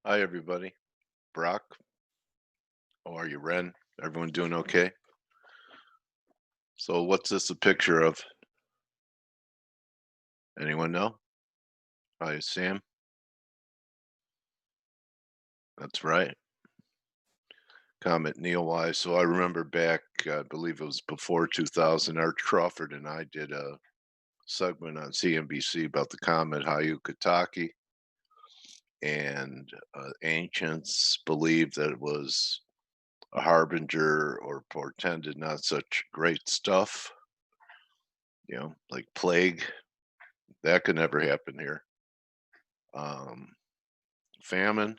Hi, everybody. Brock, how are you? Ren, everyone doing okay? So, what's this a picture of? Anyone know? Hi, Sam. That's right. Comet Neowise. So, I remember back, I believe it was before 2000, Art Crawford and I did a segment on CNBC about the comet Hayukatake, and ancients believed that it was a harbinger or portended not such great stuff, like plague. That could never happen here. Um, Famine,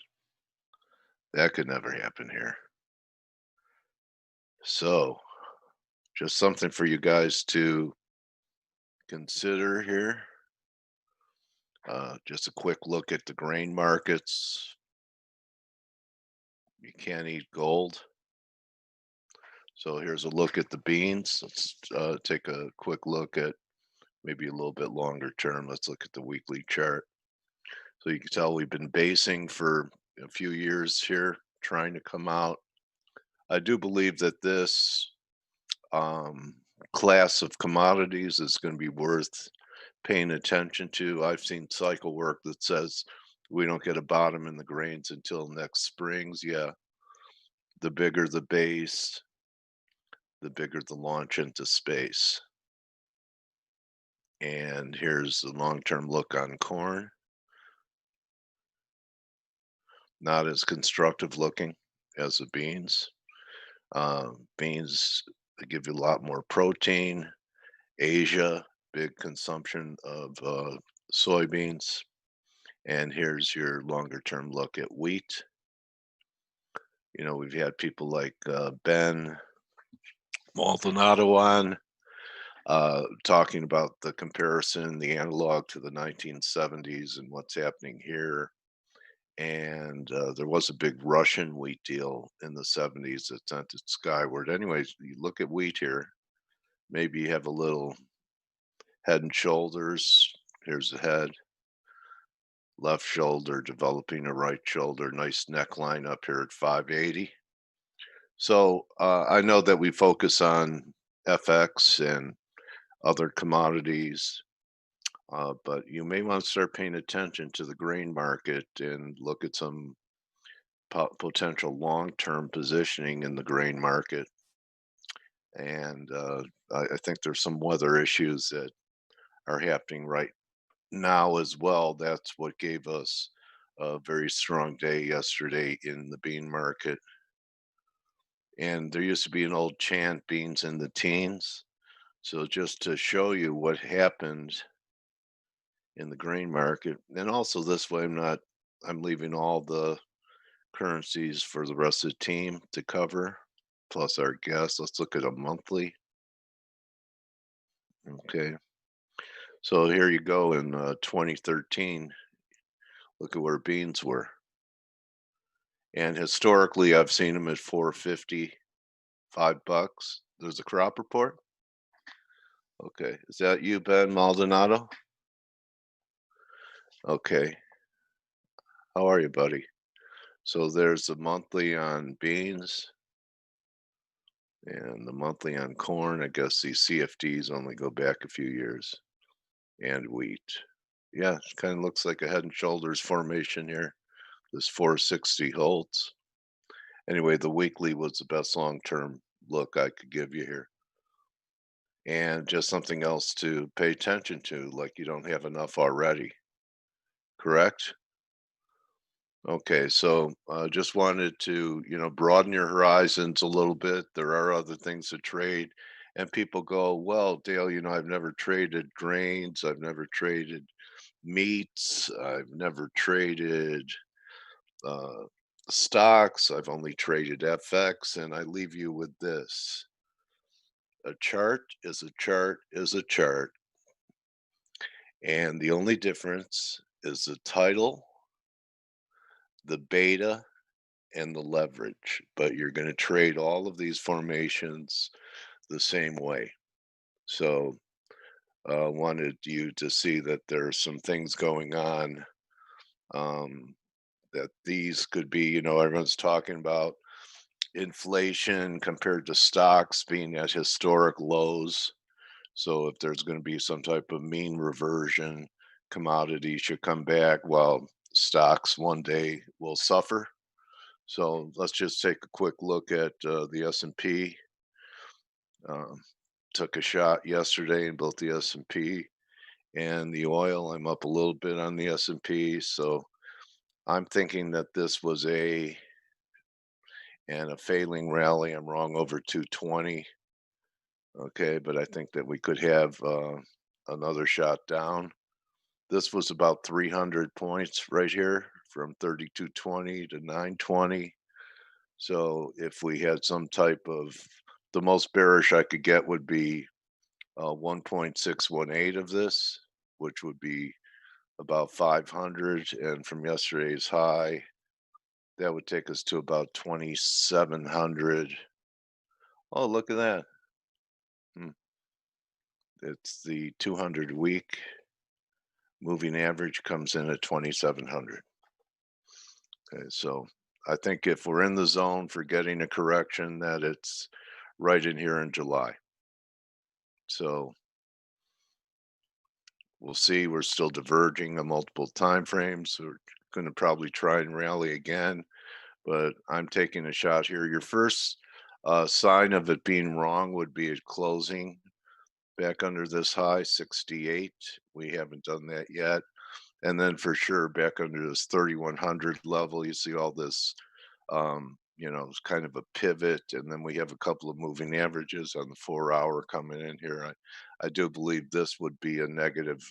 that could never happen here. So, just something for you guys to consider here. Just a quick look at the grain markets. You can't eat gold. So, here's a look at the beans. Let's take a quick look at maybe a little bit longer term. Let's look at the weekly chart. So, you can tell we've been basing for a few years here, trying to come out. I do believe that this um, class of commodities is going to be worth paying attention to. I've seen cycle work that says we don't get a bottom in the grains until next springs. Yeah, the bigger the base, the bigger the launch into space. And here's the long term look on corn. Not as constructive looking as the beans. Beans give you a lot more protein. Asia, big consumption of soybeans. And here's your longer term look at wheat. We've had people like Ben Maldonado on talking about the comparison, the analog to the 1970s and what's happening here. And there was a big Russian wheat deal in the 70s that sent it skyward. Anyways, you look at wheat here, maybe you have a little head and shoulders. Here's the head, left shoulder developing a right shoulder, nice neckline up here at 580. So I know that we focus on FX and other commodities, but you may want to start paying attention to the grain market and look at some potential long-term positioning in the grain market. And I think there's some weather issues that are happening right now as well. That's what gave us a very strong day yesterday in the bean market. And there used to be an old chant, beans in the teens. So just to show you what happened in the grain market, and also this way I'm leaving all the currencies for the rest of the team to cover, plus our guests. Let's look at a monthly. Okay. So here you go in 2013. Look at where beans were. And historically, I've seen them at 450, $5. There's a crop report. Okay. Is that you, Ben Maldonado? Okay. How are you, buddy? So there's the monthly on beans and the monthly on corn. I guess these CFDs only go back a few years. And wheat. Yeah, it kind of looks like a head and shoulders formation here. This 460 holds. Anyway, the weekly was the best long term look I could give you here. And just something else to pay attention to, like you don't have enough already. Correct? Okay, so just wanted to, broaden your horizons a little bit. There are other things to trade. And people go, well, Dale, I've never traded grains. I've never traded meats. I've never traded uh, stocks. I've only traded FX. And I leave you with this: a chart is a chart is a chart. And the only difference is the title, the beta, and the leverage, but you're going to trade all of these formations the same way. So, wanted you to see that there are some things going on um, that these could be, everyone's talking about inflation compared to stocks being at historic lows. So if there's going to be some type of mean reversion, commodities should come back while stocks one day will suffer. So let's just take a quick look at the S&P. Um, Took a shot yesterday in both the S&P and the oil. I'm up a little bit on the S&P, so I'm thinking that this was a failing rally. I'm wrong over 220. Okay, but I think that we could have another shot down. This was about 300 points right here from 3220 to 920. So if we had some type of, the most bearish I could get would be 1.618 of this, which would be about 500. And from yesterday's high, that would take us to about 2,700. Oh, look at that. It's the 200 week moving average comes in at 2,700. Okay, so I think if we're in the zone for getting a correction, that it's right in here in July. So we'll see. We're still diverging on multiple time frames. We're going to probably try and rally again, but I'm taking a shot here. Your first sign of it being wrong would be at closing back under this high, 68. We haven't done that yet. And then for sure back under this 3,100 level, you see all this, it's kind of a pivot. And then we have a couple of moving averages on the 4 hour coming in here. I do believe this would be a negative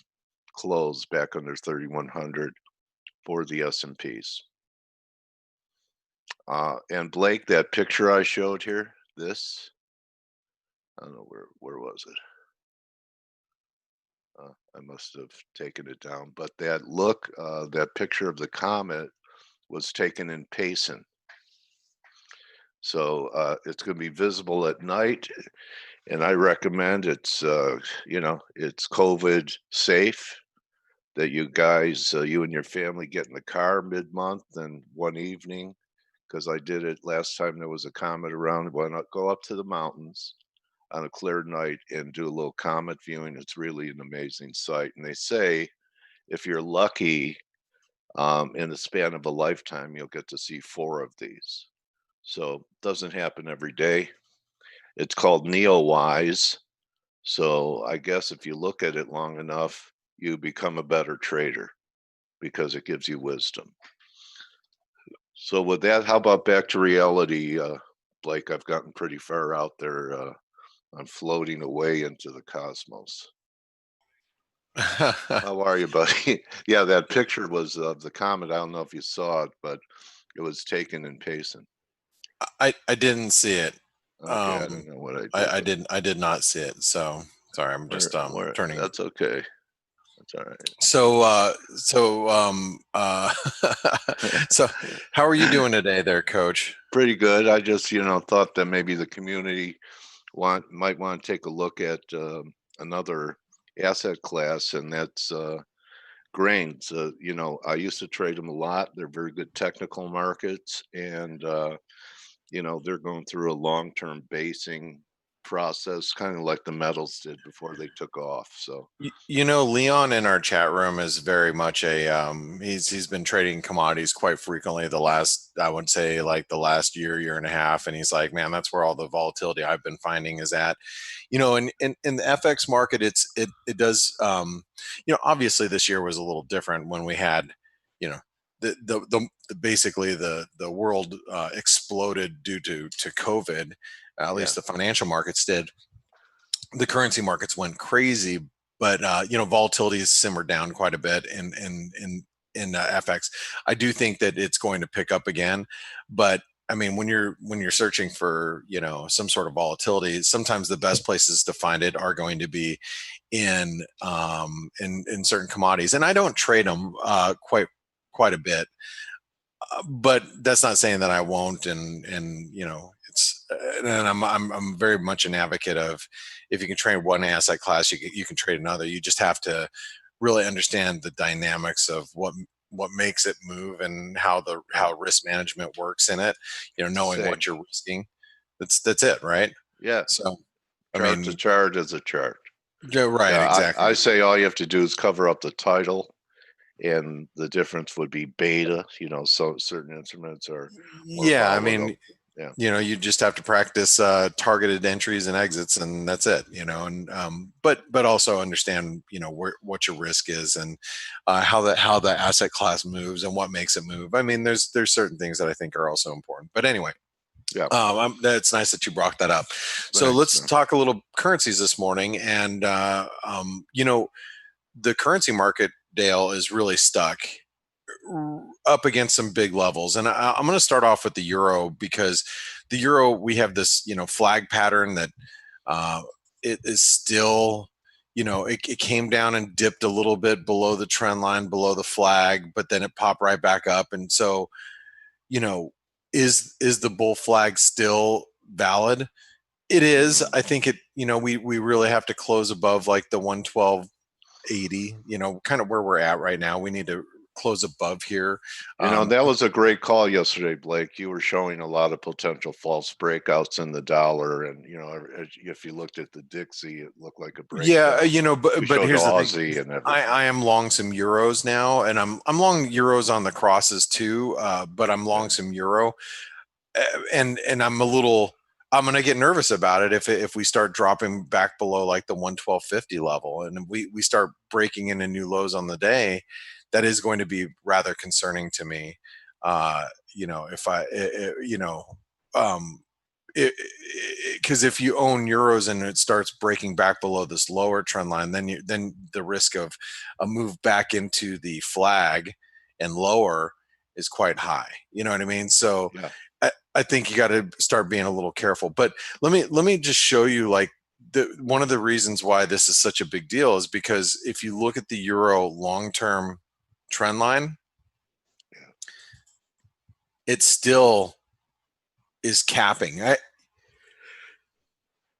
close back under 3,100 for the S&Ps. And Blake, that picture I showed here, this, I don't know, where was it? I must have taken it down, but that picture of the comet was taken in Payson. So it's going to be visible at night, and I recommend it's COVID safe that you guys, you and your family, get in the car mid-month and one evening, because I did it last time there was a comet around. Why not go up to the mountains on a clear night and do a little comet viewing? It's really an amazing sight, and they say if you're lucky, in the span of a lifetime, you'll get to see 4 of these. So it doesn't happen every day. It's called Neowise. So I guess if you look at it long enough, you become a better trader because it gives you wisdom. So with that, how about back to reality, Blake? I've gotten pretty far out there. I'm floating away into the cosmos. How are you, buddy? Yeah, that picture was of the comet. I don't know if you saw it, but it was taken in Payson. I didn't see it. Okay, I don't know what I did. I did not see it. So sorry, I'm just turning. That's okay. That's all right. So how are you doing today there, Coach? Pretty good. I just, thought that maybe the community might want to take a look at another asset class, and that's grains. I used to trade them a lot. They're very good technical markets, and they're going through a long-term basing process, kind of like the metals did before they took off. So Leon in our chat room is very much he's been trading commodities quite frequently the last, I would say, like the last year and a half, and he's like, man, that's where all the volatility I've been finding is at. In the FX market, it does, obviously this year was a little different when we had, the basically the world exploded due to COVID. At least the financial markets did. The currency markets went crazy, but volatility has simmered down quite a bit in FX. I do think that it's going to pick up again, but I mean, when you're searching for some sort of volatility, sometimes the best places to find it are going to be in certain commodities, and I don't trade them quite a bit, but that's not saying that I won't. And I'm very much an advocate of, if you can trade one asset class, you can trade another. You just have to really understand the dynamics of what what makes it move and how risk management works in it, knowing Same. what you're risking. That's it, right? Yeah. So, I Chart's a mean, chart is a chart. yeah, right, Yeah, exactly. I say all you have to do is cover up the title, and the difference would be beta. So certain instruments are more Yeah, I volatile. mean, Yeah. you just have to practice targeted entries and exits, and that's it. And but also understand what your risk is, and how the asset class moves and what makes it move. I mean, there's certain things that I think are also important. But anyway, Yeah. that's nice that you brought that up. So Thanks, let's man. talk a little currencies this morning, and the currency market, Dale, is really stuck up against some big levels. And I'm going to start off with the euro, because the euro, we have this, flag pattern that uh, it is still, it came down and dipped a little bit below the trend line, below the flag, but then it popped right back up. And so, you know, is the bull flag still valid? It is. I think it, we really have to close above like the 112.80, kind of where we're at right now. We need to close above here. That was a great call yesterday, Blake. You were showing a lot of potential false breakouts in the dollar, and if you looked at the Dixie, it looked like a Yeah, breakdown. You but showed the here's the thing. Aussie and everything. I am long some euros now, and I'm long euros on the crosses too. But I'm long some euro, and I'm gonna get nervous about it if we start dropping back below like the 112.50 level, and we start breaking into new lows on the day. That is going to be rather concerning to me. If um, because if you own euros and it starts breaking back below this lower trend line, then the risk of a move back into the flag and lower is quite high. You know what I mean? So Yeah. I think you got to start being a little careful. But let me just show you like one of the reasons why this is such a big deal is because if you look at the euro long-term trend line, it still is capping.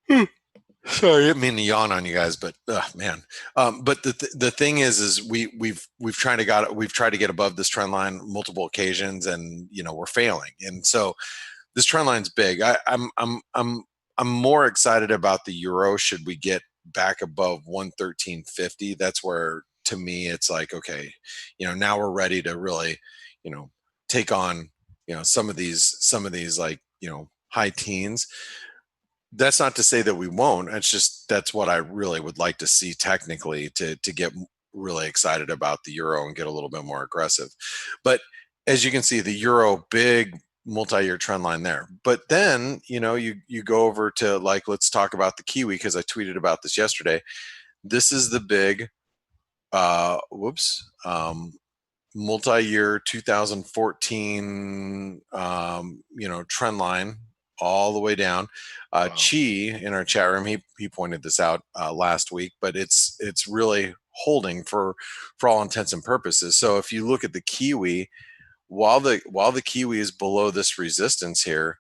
Sorry, I didn't mean to yawn on you guys, but man. But the thing is we've tried to get above this trend line multiple occasions, and we're failing. And so this trend line's big. I'm more excited about the euro. Should we get back above 113.50? That's where, to me, it's like, okay, now we're ready to really, take on, some of these like, high teens. That's not to say that we won't. It's just that's what I really would like to see technically to get really excited about the euro and get a little bit more aggressive. But as you can see, the euro, big multi-year trend line there. But then you go over to, like, let's talk about the kiwi, because I tweeted about this yesterday. This is the big multi-year 2014 trend line all the way down. Wow. Chi in our chat room, he pointed this out last week, but it's really holding for all intents and purposes. So if you look at the kiwi, while the kiwi is below this resistance here,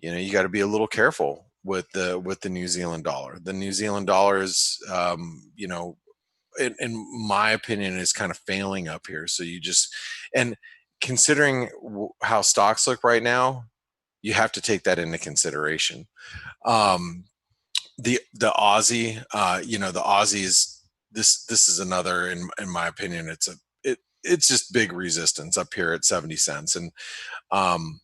you got to be a little careful with the New Zealand dollar. The New Zealand dollar is in my opinion, is kind of failing up here. So and considering how stocks look right now, you have to take that into consideration. The Aussie, the Aussie is this is another, in my opinion, it's just big resistance up here at 70 cents. And um,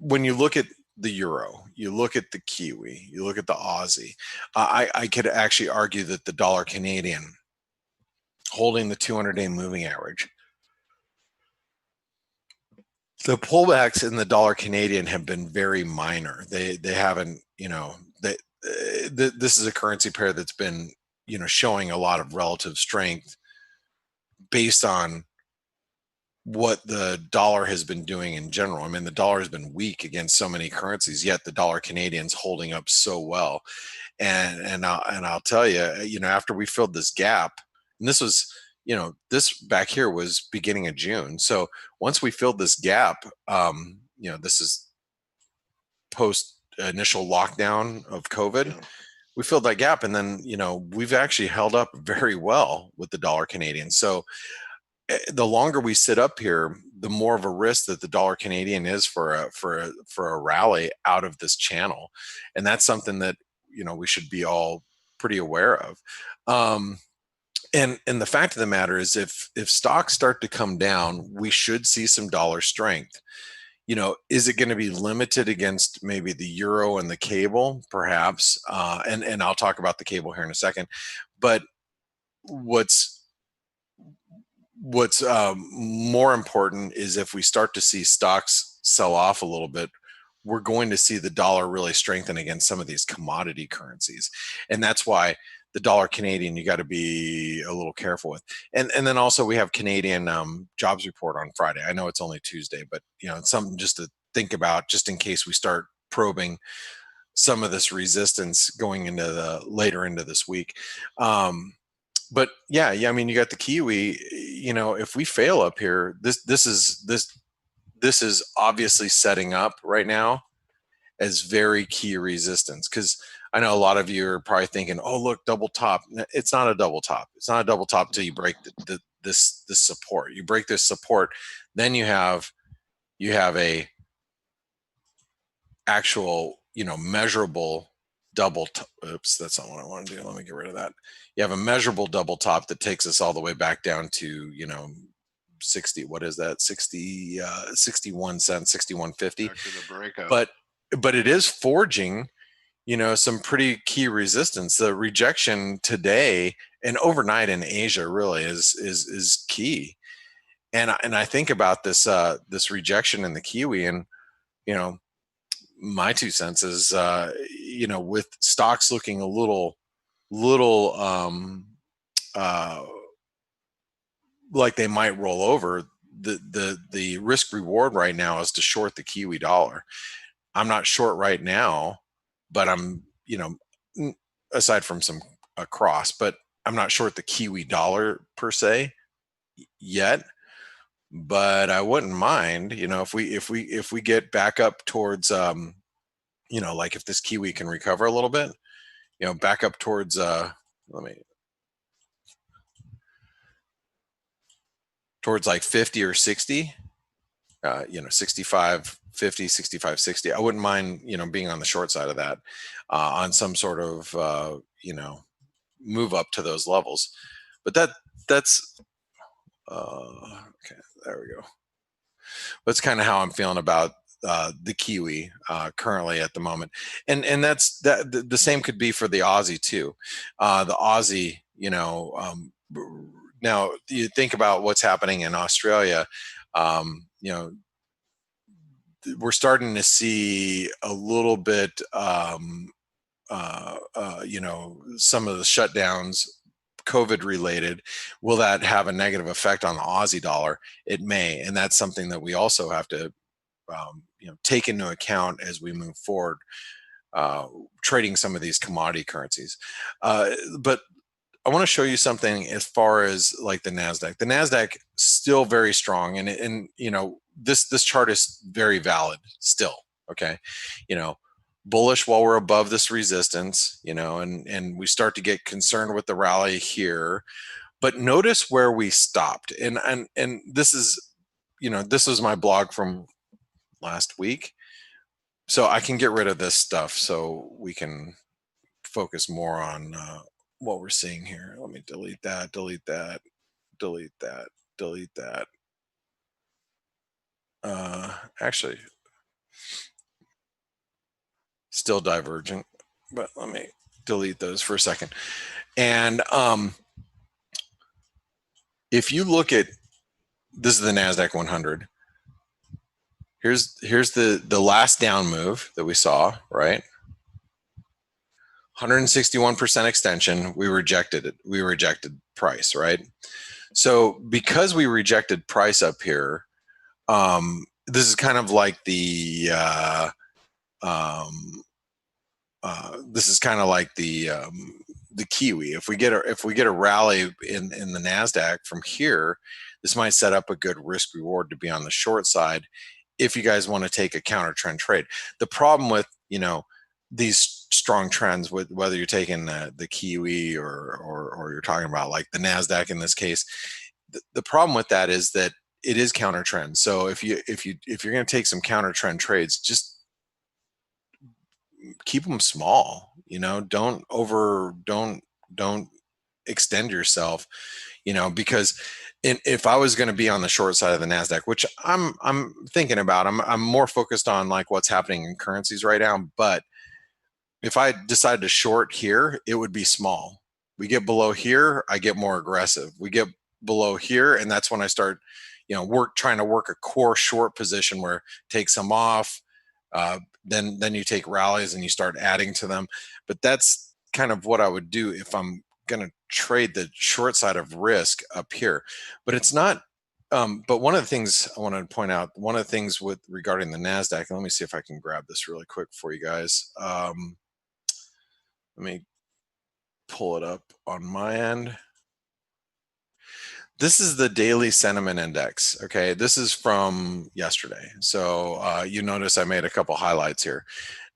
when you look at the euro, you look at the kiwi, you look at the Aussie, I could actually argue that the dollar Canadian, holding the 200-day moving average, the pullbacks in the dollar Canadian have been very minor. They haven't, this is a currency pair that's been, showing a lot of relative strength based on what the dollar has been doing in general. I mean, the dollar has been weak against so many currencies, yet the dollar Canadian's holding up so well. And I'll tell you, after we filled this gap, and this was, this back here was beginning of June. So once we filled this gap, this is post initial lockdown of COVID. we filled that gap, and then we've actually held up very well with the dollar Canadian. So the longer we sit up here, the more of a risk that the dollar Canadian is for a rally out of this channel, and that's something that we should be all pretty aware of. And the fact of the matter is, if stocks start to come down, we should see some dollar strength. Is it going to be limited against maybe the euro and the cable, perhaps? And I'll talk about the cable here in a second. But what's more important is if we start to see stocks sell off a little bit, we're going to see the dollar really strengthen against some of these commodity currencies, and that's why the dollar Canadian you got to be a little careful with. And then also we have Canadian jobs report on Friday. I know it's only Tuesday, but it's something just to think about, just in case we start probing some of this resistance going into the later into this week. But yeah, I mean, you got the Kiwi. If we fail up here, this is obviously setting up right now as very key resistance, because I know a lot of you are probably thinking, "Oh, look, double top." It's not a double top. It's not a double top till you break this support. You break this support, then you have a actual measurable double oops, that's not what I want to do. Let me get rid of that. You have a measurable double top that takes us all the way back down to 60, what is that, 60 61 cents, 61.50. But it is forging some pretty key resistance. The rejection today and overnight in Asia really is key. And I think about this rejection in the Kiwi, and my 2 cents is with stocks looking a little like they might roll over, the risk reward right now is to short the Kiwi dollar. I'm not short right now, but I'm aside from some cross, but I'm not short the Kiwi dollar per se yet. But I wouldn't mind, if we get back up towards like if this Kiwi can recover a little bit, back up towards towards like 50 or 60, 65 50, 65 60. I wouldn't mind being on the short side of that on some sort of move up to those levels. But that's okay, there we go. That's kind of how I'm feeling about the Kiwi currently at the moment, and that's the same could be for the Aussie too. The Aussie, now you think about what's happening in Australia. We're starting to see a little bit, some of the shutdowns COVID related. Will that have a negative effect on the Aussie dollar? It may, and that's something that we also have to take into account as we move forward, trading some of these commodity currencies. But I want to show you something as far as like the Nasdaq. The Nasdaq still very strong, and this chart is very valid still. Okay, bullish while we're above this resistance, and we start to get concerned with the rally here. But notice where we stopped, and this is this was my blog from last week, so I can get rid of this stuff so we can focus more on what we're seeing here. Let me delete that, delete that, delete that, delete that. Actually, still divergent, but let me delete those for a second. And if you look at this, is the Nasdaq 100. Here's the last down move that we saw, right? 161% extension. We rejected it. We rejected price, right? So because we rejected price up here, this is kind of like the this is kind of like the Kiwi. If we get a rally in the Nasdaq from here, this might set up a good risk reward to be on the short side if you guys want to take a counter trend trade. The problem with these strong trends with whether you're taking the Kiwi or you're talking about like the Nasdaq in this case. The problem with that is that it is counter trend. So if you're going to take some counter trend trades, just keep them small. Don't extend yourself. Because if I was going to be on the short side of the Nasdaq, which I'm thinking about, I'm more focused on like what's happening in currencies right now. But if I decided to short here, it would be small. We get below here, I get more aggressive. We get below here, and that's when I start, trying to work a core short position where take some off, then you take rallies and you start adding to them. But that's kind of what I would do if I'm going to trade the short side of risk up here. But it's not. But one of the things I want to point out, one of the things with regarding the Nasdaq, let me see if I can grab this really quick for you guys. Let me pull it up on my end. This is the daily sentiment index. Okay, this is from yesterday. So you notice I made a couple highlights here.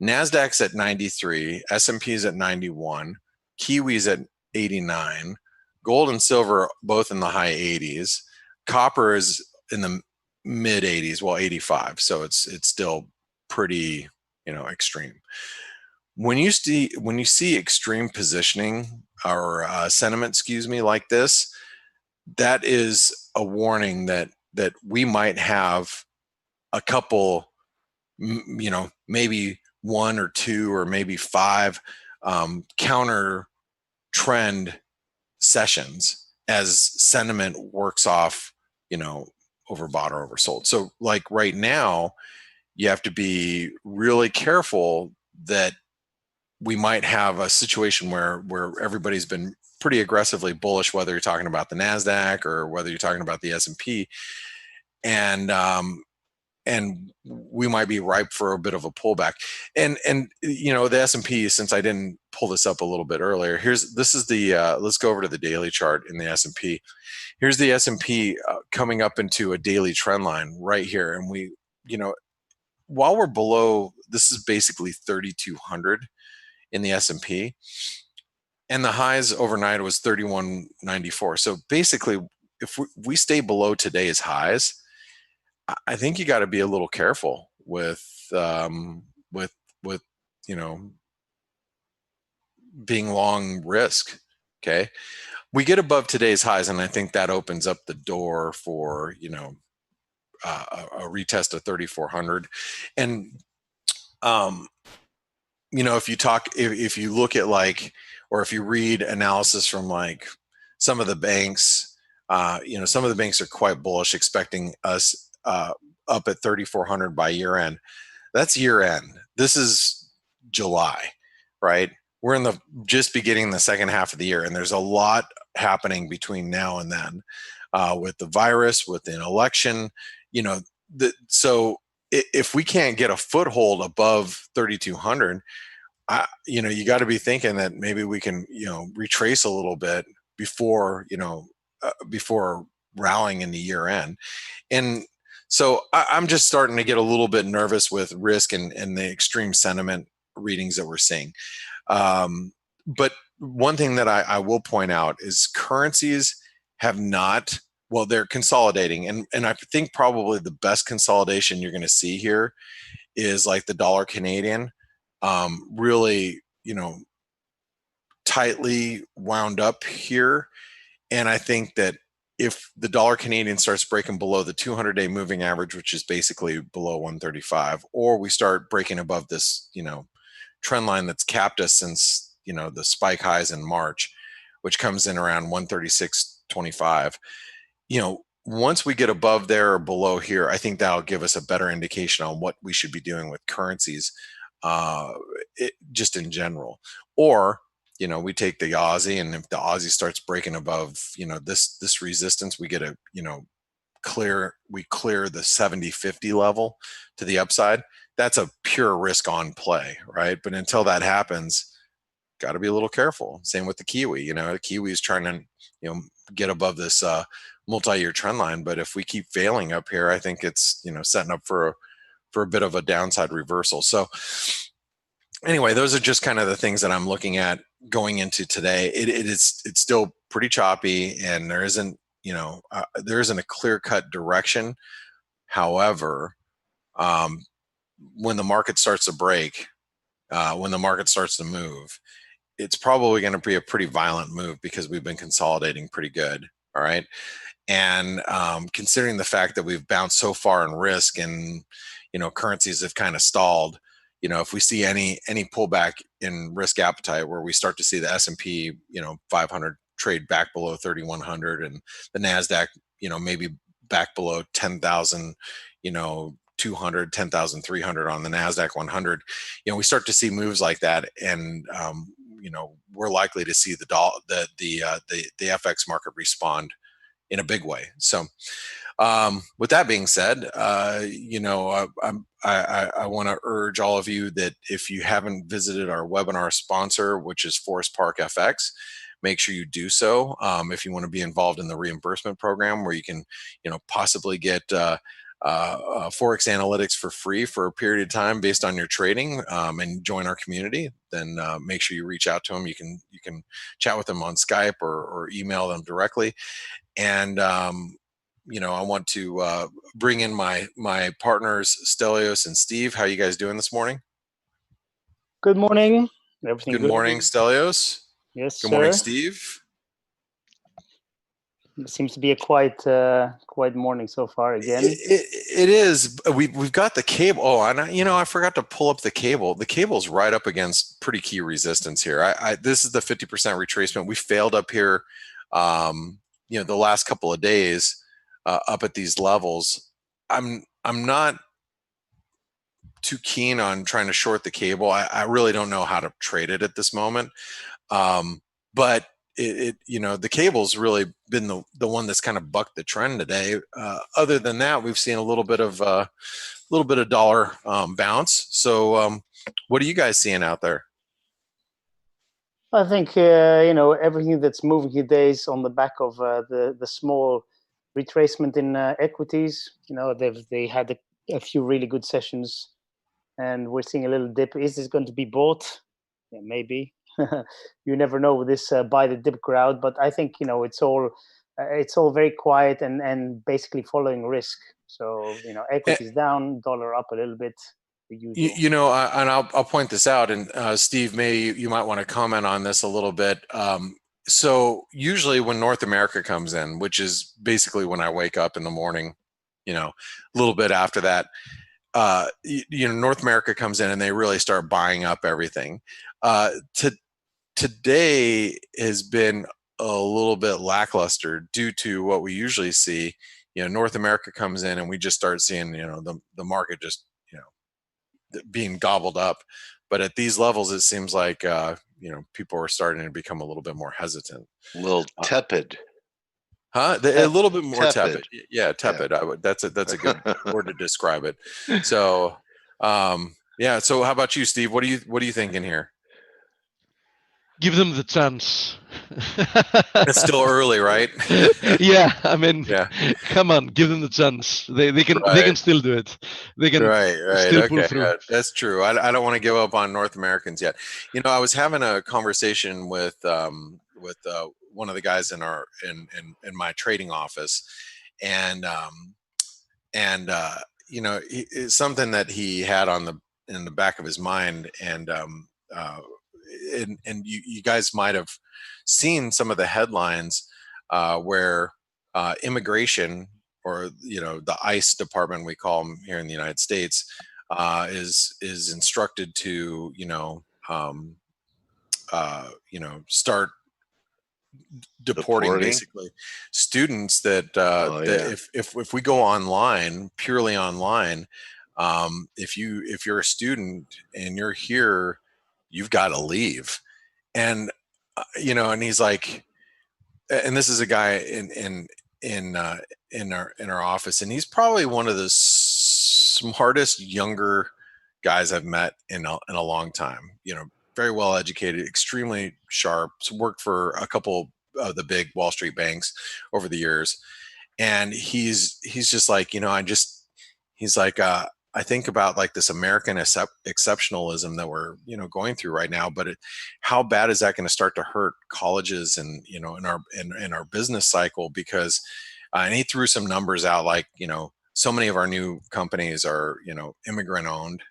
Nasdaq's at 93, S&P's at 91, Kiwi's at 89, gold and silver both in the high 80s. Copper is in the mid 80s, well 85. So it's still pretty, extreme. When you see extreme positioning or sentiment, like this, that is a warning that we might have a couple, maybe one or two or maybe five counter trend sessions as sentiment works off, overbought or oversold. So like right now, you have to be really careful that we might have a situation where everybody's been pretty aggressively bullish, whether you're talking about the Nasdaq or whether you're talking about the S&P, and we might be ripe for a bit of a pullback. And the S&P, since I didn't pull this up a little bit earlier, this is the let's go over to the daily chart in the S&P. Here's the S&P coming up into a daily trend line right here, and we, while we're below, this is basically 3,200 in the S&P, and the highs overnight was 3194. So basically, if we stay below today's highs, I think you got to be a little careful with being long risk. Okay, we get above today's highs, and I think that opens up the door for a retest of 3,400. And if you look at like, or if you read analysis from like some of the banks, some of the banks are quite bullish, expecting us up at 3,400 by year end. That's year end. This is July, right? We're just beginning the second half of the year, and there's a lot happening between now and then with the virus, with an election, so if we can't get a foothold above 3,200, you got to be thinking that maybe we can, retrace a little bit before, before rallying in the year end. And so I'm just starting to get a little bit nervous with risk and the extreme sentiment readings that we're seeing. But one thing that I will point out is currencies have not, well, they're consolidating. And I think probably the best consolidation you're going to see here is like the dollar Canadian, really, tightly wound up here. And I think that if the dollar Canadian starts breaking below the 200-day moving average, which is basically below 135, or we start breaking above this, trend line that's capped us since, the spike highs in March, which comes in around 136.25, once we get above there or below here, I think that'll give us a better indication on what we should be doing with currencies, just in general. Or we take the Aussie, and if the Aussie starts breaking above, this resistance, we get a, clear the 70.50 level to the upside. That's a pure risk on play, right? But until that happens, got to be a little careful. Same with the Kiwi. The Kiwi is trying to, get above this multi-year trend line. But if we keep failing up here, I think it's, setting up for a bit of a downside reversal. So anyway, those are just kind of the things that I'm looking at going into today. It's still pretty choppy, and there isn't, there isn't a clear cut direction. However, um, when the market starts to break, when the market starts to move, it's probably going to be a pretty violent move because we've been consolidating pretty good. All right. And considering the fact that we've bounced so far in risk and, currencies have kind of stalled, if we see any pullback in risk appetite where we start to see the S&P, 500 trade back below 3,100 and the NASDAQ, maybe back below 10,000, 200, 10,300 on the NASDAQ 100, we start to see moves like that. And, we're likely to see the FX market respond in a big way. So, with that being said, I want to urge all of you that if you haven't visited our webinar sponsor, which is Forest Park FX, make sure you do so. If you want to be involved in the reimbursement program where you can, possibly get Forex analytics for free for a period of time based on your trading, and join our community, then make sure you reach out to them. You can chat with them on Skype or email them directly. And I want to bring in my partners, Stelios and Steve. How are you guys doing this morning? Good morning. Everything good? Good morning, Stelios. Yes, Good morning, Steve. It seems to be a quiet morning so far again. It is. We've got the cable. Oh, and I forgot to pull up the cable. The cable's right up against pretty key resistance here. This is the 50% retracement. We failed up here, the last couple of days, up at these levels. I'm not too keen on trying to short the cable. I really don't know how to trade it at this moment. But the cable's really been the one that's kind of bucked the trend today. Other than that, we've seen a little bit of dollar bounce. So, what are you guys seeing out there? I think everything that's moving today is on the back of the small retracement in equities. They had a few really good sessions, and we're seeing a little dip. Is this going to be bought? Yeah, maybe. You never know with this buy the dip crowd, but I think it's all very quiet and basically following risk. So equities down, dollar up a little bit. And I'll point this out, and Steve, you might want to comment on this a little bit. So usually when North America comes in, which is basically when I wake up in the morning, a little bit after that, North America comes in and they really start buying up everything. Today has been a little bit lackluster due to what we usually see. North America comes in and we just start seeing, the market just, being gobbled up. But at these levels, it seems like, people are starting to become a little bit more hesitant. A little tepid. A little bit more tepid. Yeah, tepid. Yeah. That's a good word to describe it. So, yeah. So how about you, Steve? What are you thinking here? Give them the chance. It's still early, right? Yeah, I mean, come on, give them the chance. They can still do it. They can still pull through. Yeah, that's true. I don't want to give up on North Americans yet. I was having a conversation with one of the guys in my trading office, and it's something that he had in the back of his mind, and you guys might have seen some of the headlines where immigration, or the ICE department, we call them here in the United States, is instructed to start deporting basically students that if we go online, purely online, if you're a student and you're here, you've got to leave. And and he's like, and this is a guy in our office, and he's probably one of the smartest younger guys I've met in a long time. Very well educated, extremely sharp, worked for a couple of the big Wall Street banks over the years. And he's just like, he's like, I think about like this American exceptionalism that we're, going through right now, but how bad is that going to start to hurt colleges and, in our business cycle? Because, and he threw some numbers out, like, so many of our new companies are, immigrant owned,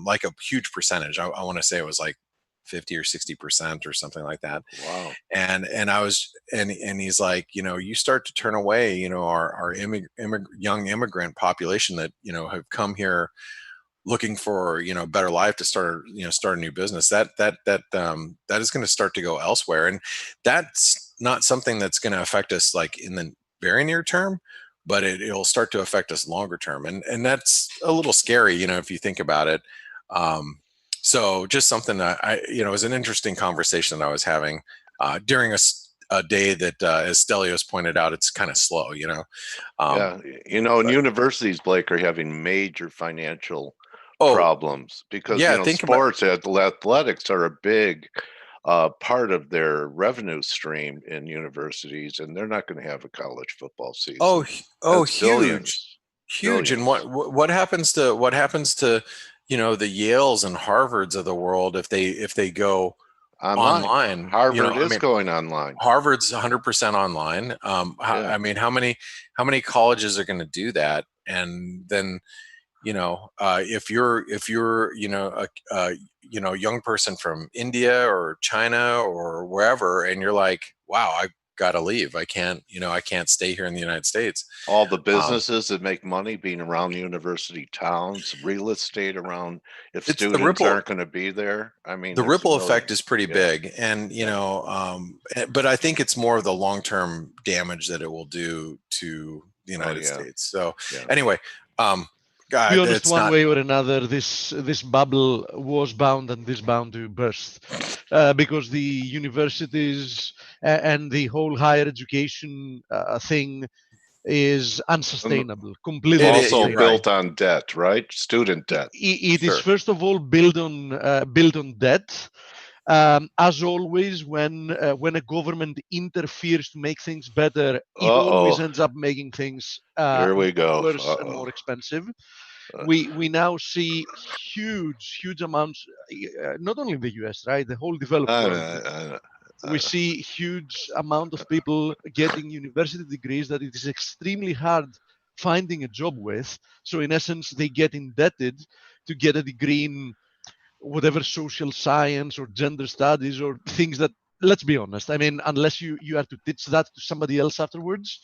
like a huge percentage. I want to say it was like 50 or 60% or something like that. Wow. And he's like, you start to turn away, our young immigrant population that, have come here looking for, better life to start a new business. That is going to start to go elsewhere. And that's not something that's going to affect us like in the very near term, but it'll start to affect us longer term. And that's a little scary, if you think about it. So just something that it was an interesting conversation that I was having during a day that, as Stelios pointed out, it's kind of slow, yeah, and universities, Blake, are having major financial problems because, sports, athletics are a big part of their revenue stream in universities, and they're not going to have a college football season. Huge. Billions. And what happens to the Yales and Harvards of the world if they go online? Harvard is going online. Harvard's 100% online. I mean, how many colleges are going to do that? And then, if you're a young person from India or China or wherever, and you're like, wow, I got to leave. I can't stay here in the United States. All the businesses that make money being around university towns, real estate around, if students aren't going to be there. I mean, the ripple effect is pretty big. And, but I think it's more of the long-term damage that it will do to the United States. So anyway, to be honest, one way or another, this bubble was bound to burst because the universities and the whole higher education thing is unsustainable, completely. Also built on debt, right? Student debt. It is first of all built on debt. As always, when a government interferes to make things better, it always ends up making things Here we go. worse and more expensive. We now see huge amounts, not only in the US, right? The whole developed world. We see huge amount of people getting university degrees that it is extremely hard finding a job with. So in essence, they get indebted to get a degree in whatever social science or gender studies or things that, let's be honest, I mean, unless you are to teach that to somebody else afterwards,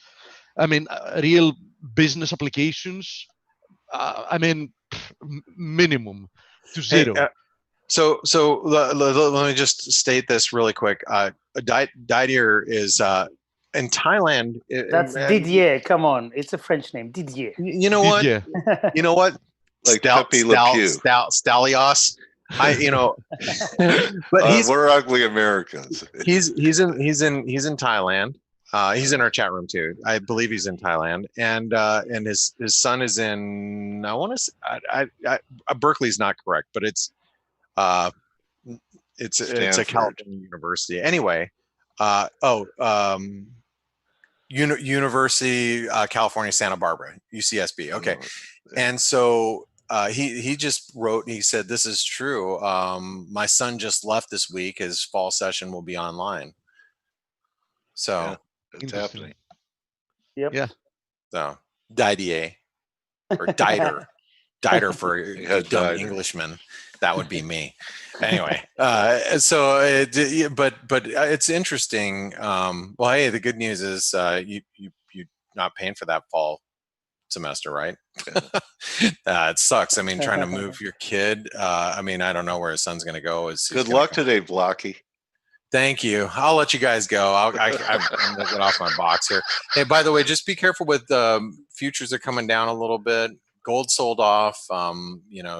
I mean, real business applications, I mean, minimum to zero. Hey, so let me just state this really quick. Didier is in Thailand. That's Didier. Come on, it's a French name, Didier. You know what? You know what? Like Pepe Le Pew. Stalios. But we're ugly Americans. He's in Thailand. He's in our chat room too. I believe he's in Thailand, and his son is in. I want to say, Berkeley's not correct, but it's a California university. Anyway, University California Santa Barbara, UCSB. Okay, and so he just wrote. He said, "This is true. My son just left this week. His fall session will be online." So. Yeah. It's happening. Yep. Yeah. So Didier or Dieter. Dieter for a dumb Englishman. That would be me. Anyway, but it's interesting. Well, hey, the good news is you're not paying for that fall semester, right? It sucks. I mean, trying to move your kid. I mean, I don't know where his son's going to go. Good luck today, Blocky. Thank you. I'll let you guys go. I'm going to get off my box here. Hey, by the way, just be careful with futures are coming down a little bit. Gold sold off.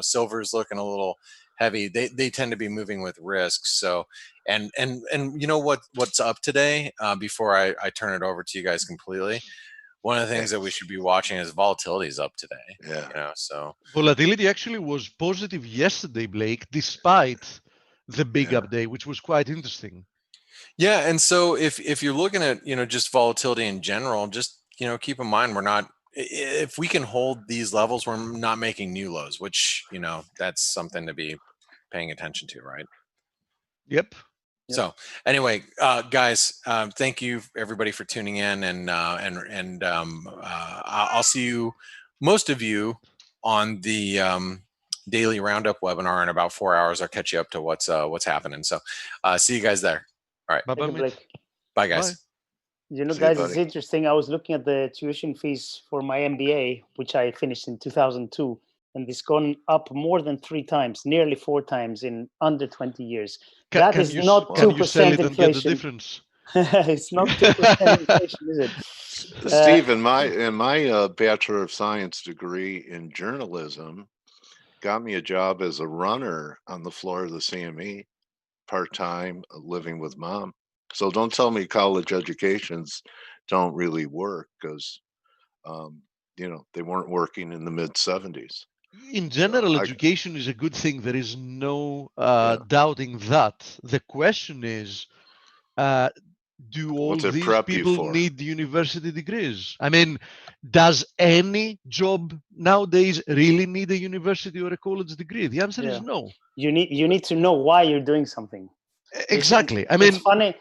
Silver's looking a little heavy. They tend to be moving with risks. So, and you know what's up today? Before I turn it over to you guys completely, one of the things that we should be watching is volatility is up today. Yeah. So volatility actually was positive yesterday, Blake, despite the big update, which was quite interesting. Yeah, and so if you're looking at just volatility in general, just keep in mind we're not if we can hold these levels, we're not making new lows, which, you know, that's something to be paying attention to, right? Yep. So anyway, guys, thank you everybody for tuning in, and I'll see you, most of you, on the daily roundup webinar in about 4 hours. I'll catch you up to what's happening. So see you guys there. All right. Bye bye, Thank you, mate. Blake. Bye, guys. Bye. You know, See you, guys, it's buddy. interesting. I was looking at the tuition fees for my MBA, which I finished in 2002, and it's gone up more than 3 times, nearly 4 times in under 20 years. That Can is you not can you sell 2% it and get the inflation. difference? It's not 2% inflation, is it? Steve, in my Bachelor of Science degree in journalism, got me a job as a runner on the floor of the CME, part-time, living with mom. So don't tell me college educations don't really work, because you know, they weren't working in the mid 70s. In general, I- education is a good thing. There is no Yeah. doubting that. The question is, do all What's it these prep you people for? need university degrees? I mean, does any job nowadays really need a university or a college degree? The answer is Yeah. no. You need to know why you're doing something. Exactly. I mean,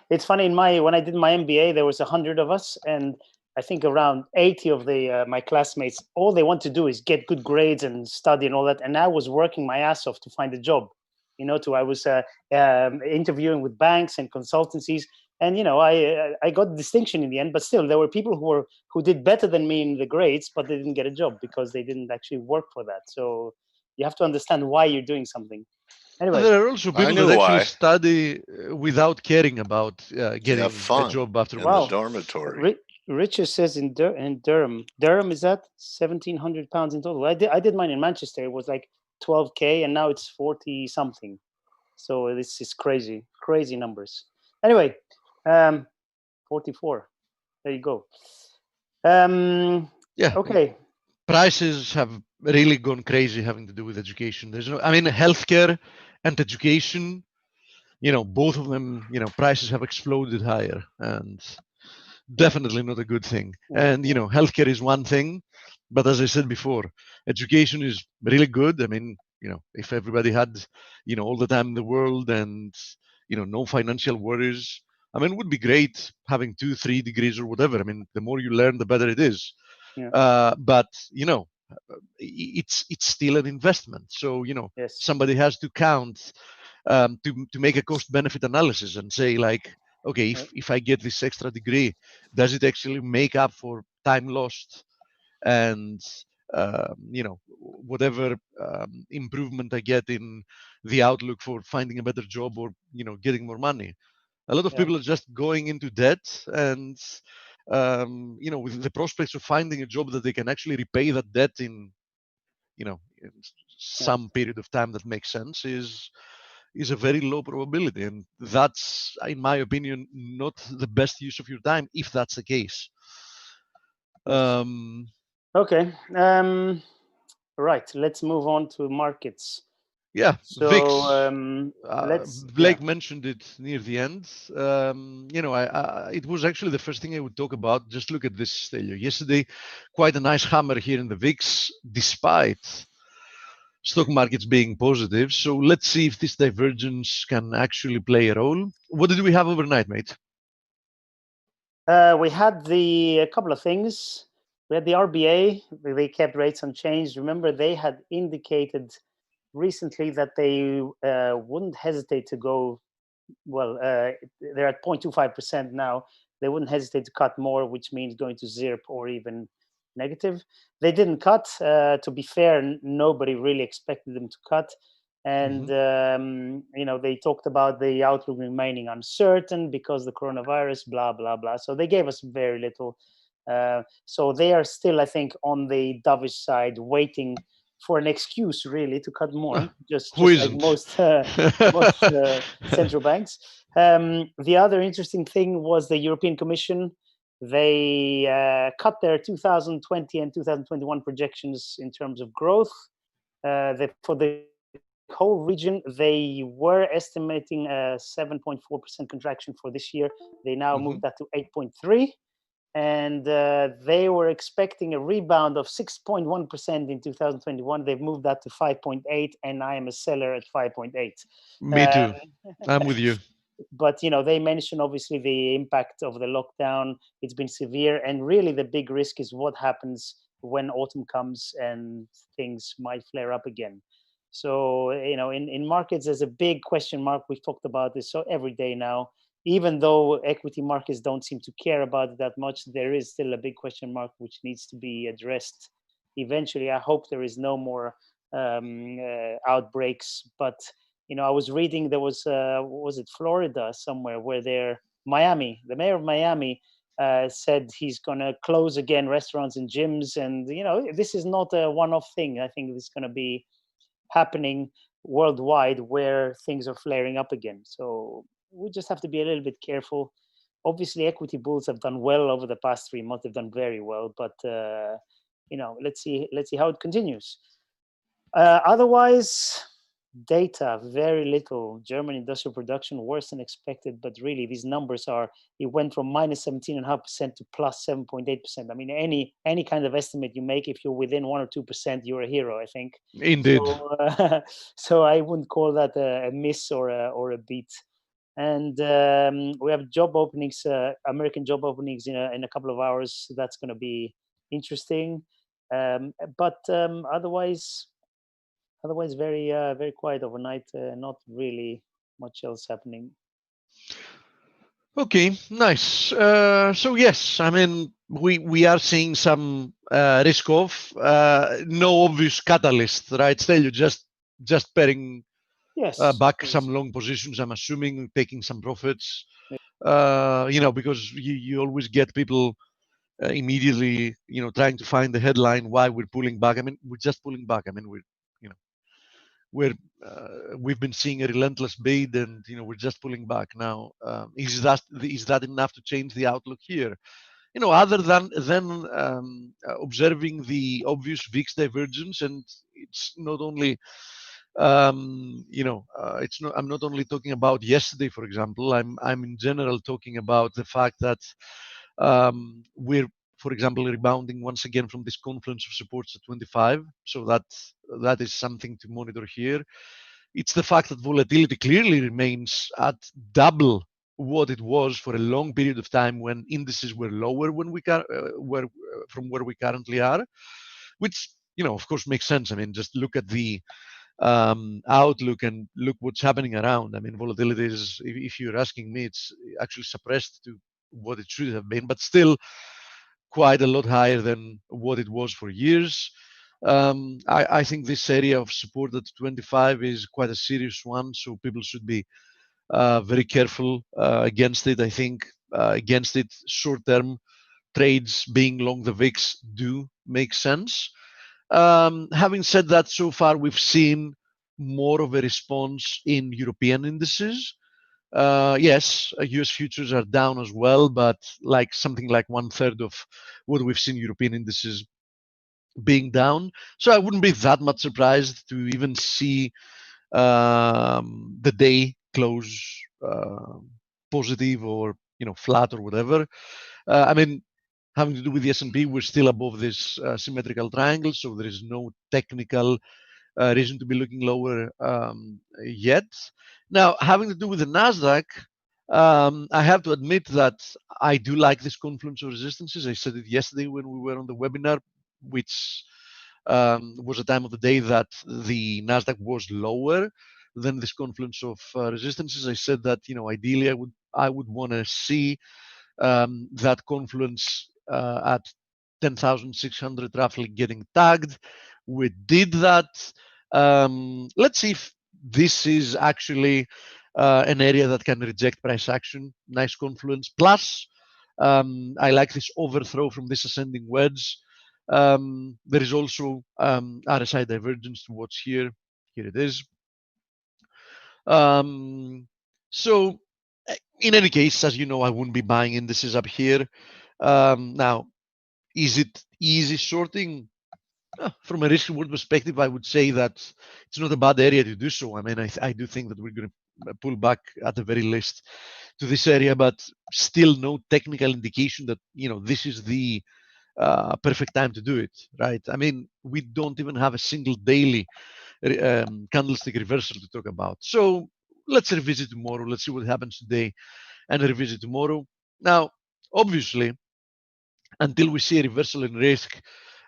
it's funny. When I did my MBA, there was 100 of us, and I think around 80 of my classmates, all they want to do is get good grades and study and all that. And I was working my ass off to find a job. You know, I was interviewing with banks and consultancies, and you know, I got the distinction in the end. But still, there were people who did better than me in the grades, but they didn't get a job because they didn't actually work for that. So you have to understand why you're doing something. Anyway, there are also people knew that actually why. study without caring about getting a fun job in afterwards. the dormitory. Richard says in Durham. Durham is that £1,700 in total. I did mine in Manchester. It was like 12K, and now it's 40 something. So this is crazy numbers. Anyway, 44. There you go. Yeah. Okay. Prices have really gone crazy having to do with education. There's no, I mean, healthcare and education, you know, both of them, you know, prices have exploded higher, and definitely not a good thing. And, you know, healthcare is one thing, but as I said before, education is really good. I mean, you know, if everybody had, you know, all the time in the world and, you know, no financial worries, I mean, it would be great having 2-3 degrees or whatever. I mean, the more you learn, the better it is. Yeah. But, you know, it's still an investment. So, you know, Yes. somebody has to count to make a cost benefit analysis and say, like, okay, if I get this extra degree, does it actually make up for time lost and you know, whatever improvement I get in the outlook for finding a better job or, you know, getting more money? A lot of Yeah. people are just going into debt, and you know, with the prospects of finding a job that they can actually repay that debt in, you know, in some period of time that makes sense is a very low probability, and that's, in my opinion, not the best use of your time if that's the case. Okay. Right. Let's move on to markets. Yeah. So VIX. Blake mentioned it near the end. You know, it was actually the first thing I would talk about. Just look at this yesterday. Quite a nice hammer here in the VIX, despite stock markets being positive. So let's see if this divergence can actually play a role. What did we have overnight, mate? We had a couple of things. We had the RBA. They kept rates unchanged. Remember, they had indicated recently that they wouldn't hesitate to go. Well, they're at 0.25% now. They wouldn't hesitate to cut more, which means going to zero or even negative. They didn't cut. To be fair, nobody really expected them to cut. And you know, they talked about the outlook remaining uncertain because the coronavirus, blah blah blah. So they gave us very little. So they are still, I think, on the dovish side, waiting for an excuse really to cut more. Just like most central banks. The other interesting thing was the European Commission. They cut their 2020 and 2021 projections in terms of growth. For the whole region, they were estimating a 7.4% contraction for this year. They now moved that to 8.3%. and they were expecting a rebound of 6.1% in 2021. They've moved that to 5.8, and I am a seller at 5.8. Me too. I'm with you. But they mention obviously the impact of the lockdown. It's been severe, and really the big risk is what happens when autumn comes and things might flare up again. So in markets, there's a big question mark. We've talked about this so every day now. Even though equity markets don't seem to care about it that much, there is still a big question mark which needs to be addressed eventually. I hope there is no more outbreaks, but I was reading there was it Florida somewhere where the mayor of Miami said he's going to close again restaurants and gyms, and this is not a one-off thing. I think this is going to be happening worldwide where things are flaring up again. So we just have to be a little bit careful. Obviously, equity bulls have done well over the past 3 months. They've done very well, but let's see how it continues. Otherwise, data, very little. German industrial production worse than expected, but really these numbers it went from minus 17.5% to plus 7.8%. I mean, any kind of estimate you make, if you're within 1 or 2%, you're a hero, I think. Indeed. So I wouldn't call that a miss or a beat. And we have job openings, American job openings in a couple of hours. So that's going to be interesting. But otherwise, very very quiet overnight. Not really much else happening. Okay, nice. So yes, I mean we are seeing some risk off. No obvious catalyst, right? Still, you just paring back some long positions. I'm assuming taking some profits. Because you always get people immediately, trying to find the headline why we're pulling back. I mean, we're just pulling back. I mean, we've been seeing a relentless bid, and we're just pulling back now. Is that enough to change the outlook here? Other than observing the obvious VIX divergence, and it's not only I'm not only talking about yesterday, for example. I'm in general talking about the fact that we're, for example, rebounding once again from this confluence of supports at 25. So that is something to monitor here. It's the fact that volatility clearly remains at double what it was for a long period of time when indices were lower from where we currently are, which of course makes sense. I mean, just look at the outlook and look what's happening around. I mean, volatility is, if you're asking me, it's actually suppressed to what it should have been, but still quite a lot higher than what it was for years. I think this area of support at 25 is quite a serious one, so people should be very careful against it. I think against it, short-term trades being long the VIX do make sense. Having said that, so far we've seen more of a response in European indices. Yes, US futures are down as well, but something like 1/3 of what we've seen European indices being down. So I wouldn't be that much surprised to even see the day close positive or flat or whatever. I mean, having to do with the S&P, we're still above this symmetrical triangle, so there is no technical reason to be looking lower yet. Now, having to do with the Nasdaq, I have to admit that I do like this confluence of resistances. I said it yesterday when we were on the webinar, which was a time of the day that the Nasdaq was lower than this confluence of resistances. I said that ideally I would want to see that confluence at 10,600 roughly getting tagged. We did that. Let's see if this is actually an area that can reject price action. Nice confluence. Plus, I like this overthrow from this ascending wedge. There is also RSI divergence to watch here. Here it is. So in any case, as you know, I wouldn't be buying indices up here. Now, is it easy shorting? From a risk reward perspective, I would say that it's not a bad area to do so. I mean, I do think that we're going to pull back at the very least to this area, but still no technical indication that this is the perfect time to do it, right? I mean, we don't even have a single daily candlestick reversal to talk about. So let's revisit tomorrow. Let's see what happens today and revisit tomorrow. Now, obviously, until we see a reversal in risk,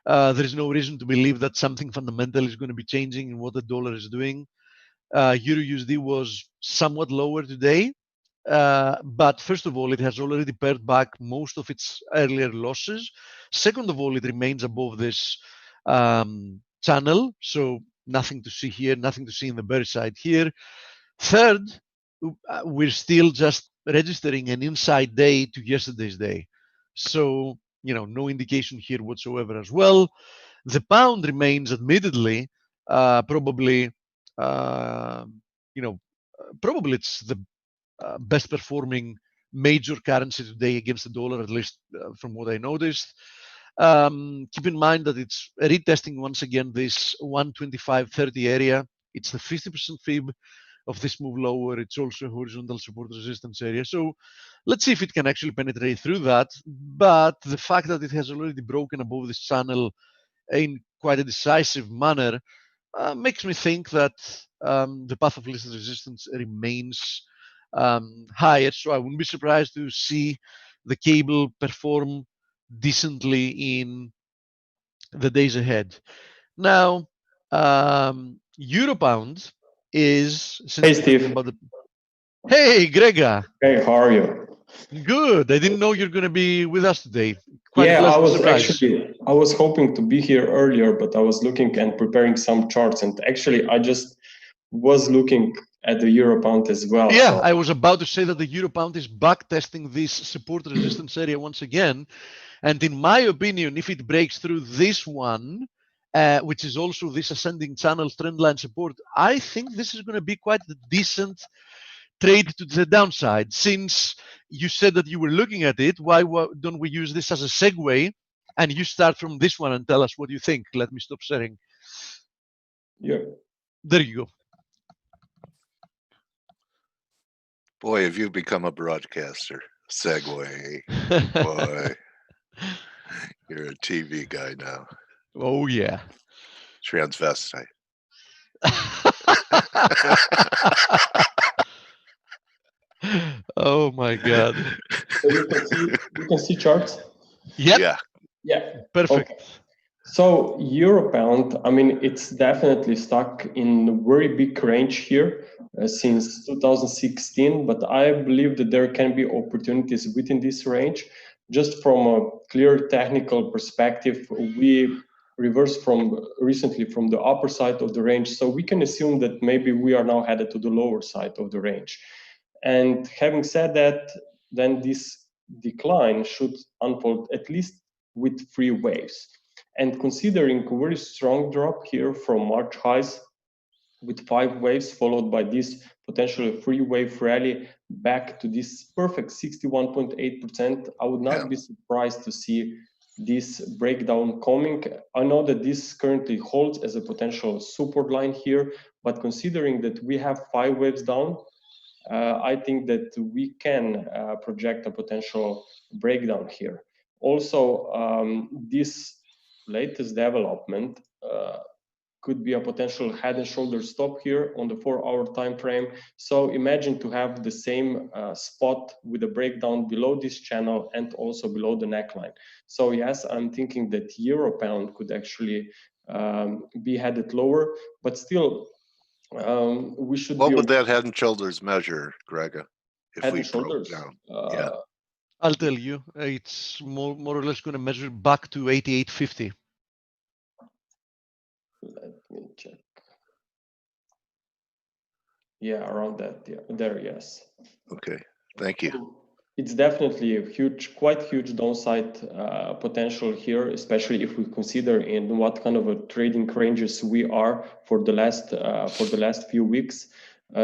there is no reason to believe that something fundamental is going to be changing in what the dollar is doing. Euro USD was somewhat lower today, but first of all, it has already pared back most of its earlier losses. Second of all, it remains above this channel, so nothing to see here, nothing to see in the bearish side here. Third, we're still just registering an inside day to yesterday's day. So, no indication here whatsoever as well. The pound remains admittedly probably it's the best performing major currency today against the dollar, at least from what I noticed. Keep in mind that it's retesting once again this 125.30 area. It's the 50% fib of this move lower. It's also a horizontal support resistance area. So let's see if it can actually penetrate through that. But the fact that it has already broken above this channel in quite a decisive manner makes me think that the path of least resistance remains higher. So I wouldn't be surprised to see the cable perform decently in the days ahead. Now, Euro pound is, since Hey, Steve. about the, hey, Grega. Hey, how are you? Good. I didn't know you're going to be with us today. Quite Yeah, a I pleasant was surprise. I was hoping to be here earlier, but I was looking and preparing some charts, and actually I just was looking at the euro pound as well. Yeah, so. I was about to say that the euro pound is back testing this support resistance area once again. And in my opinion, if it breaks through this one, which is also this ascending channel trendline support, I think this is going to be quite a decent trade to the downside. Since you said that you were looking at it, why don't we use this as a segue and you start from this one and tell us what you think? Let me stop sharing. Yeah. There you go. Boy, have you become a broadcaster. Segway. Boy. You're a TV guy now. Oh, yeah. Transvestite. Oh, my God. So you can see charts? Yep. Yeah. Yeah. Perfect. Okay. So euro pound, I mean, it's definitely stuck in a very big range here since 2016, but I believe that there can be opportunities within this range. Just from a clear technical perspective, we reversed recently from the upper side of the range, so we can assume that maybe we are now headed to the lower side of the range. And having said that, then this decline should unfold at least with 3 waves. And considering a very strong drop here from March highs with 5 waves followed by this potentially 3-wave rally back to this perfect 61.8%, I would not be surprised to see this breakdown coming. I know that this currently holds as a potential support line here, but considering that we have 5 waves down, I think that we can project a potential breakdown here. Also, this latest development could be a potential head and shoulder stop here on the 4-hour time frame. So imagine to have the same spot with a breakdown below this channel and also below the neckline. So yes, I'm thinking that euro pound could actually be headed lower, but still we should What be would that head and shoulders measure, Grega? If head we and shoulders broke down? Yeah. I'll tell you, it's more or less going to measure back to 88.50. Let me check. Yeah, around that. Yeah, there, yes. Okay, thank you. It's definitely a quite huge downside potential here, especially if we consider in what kind of a trading ranges we are for the last few weeks.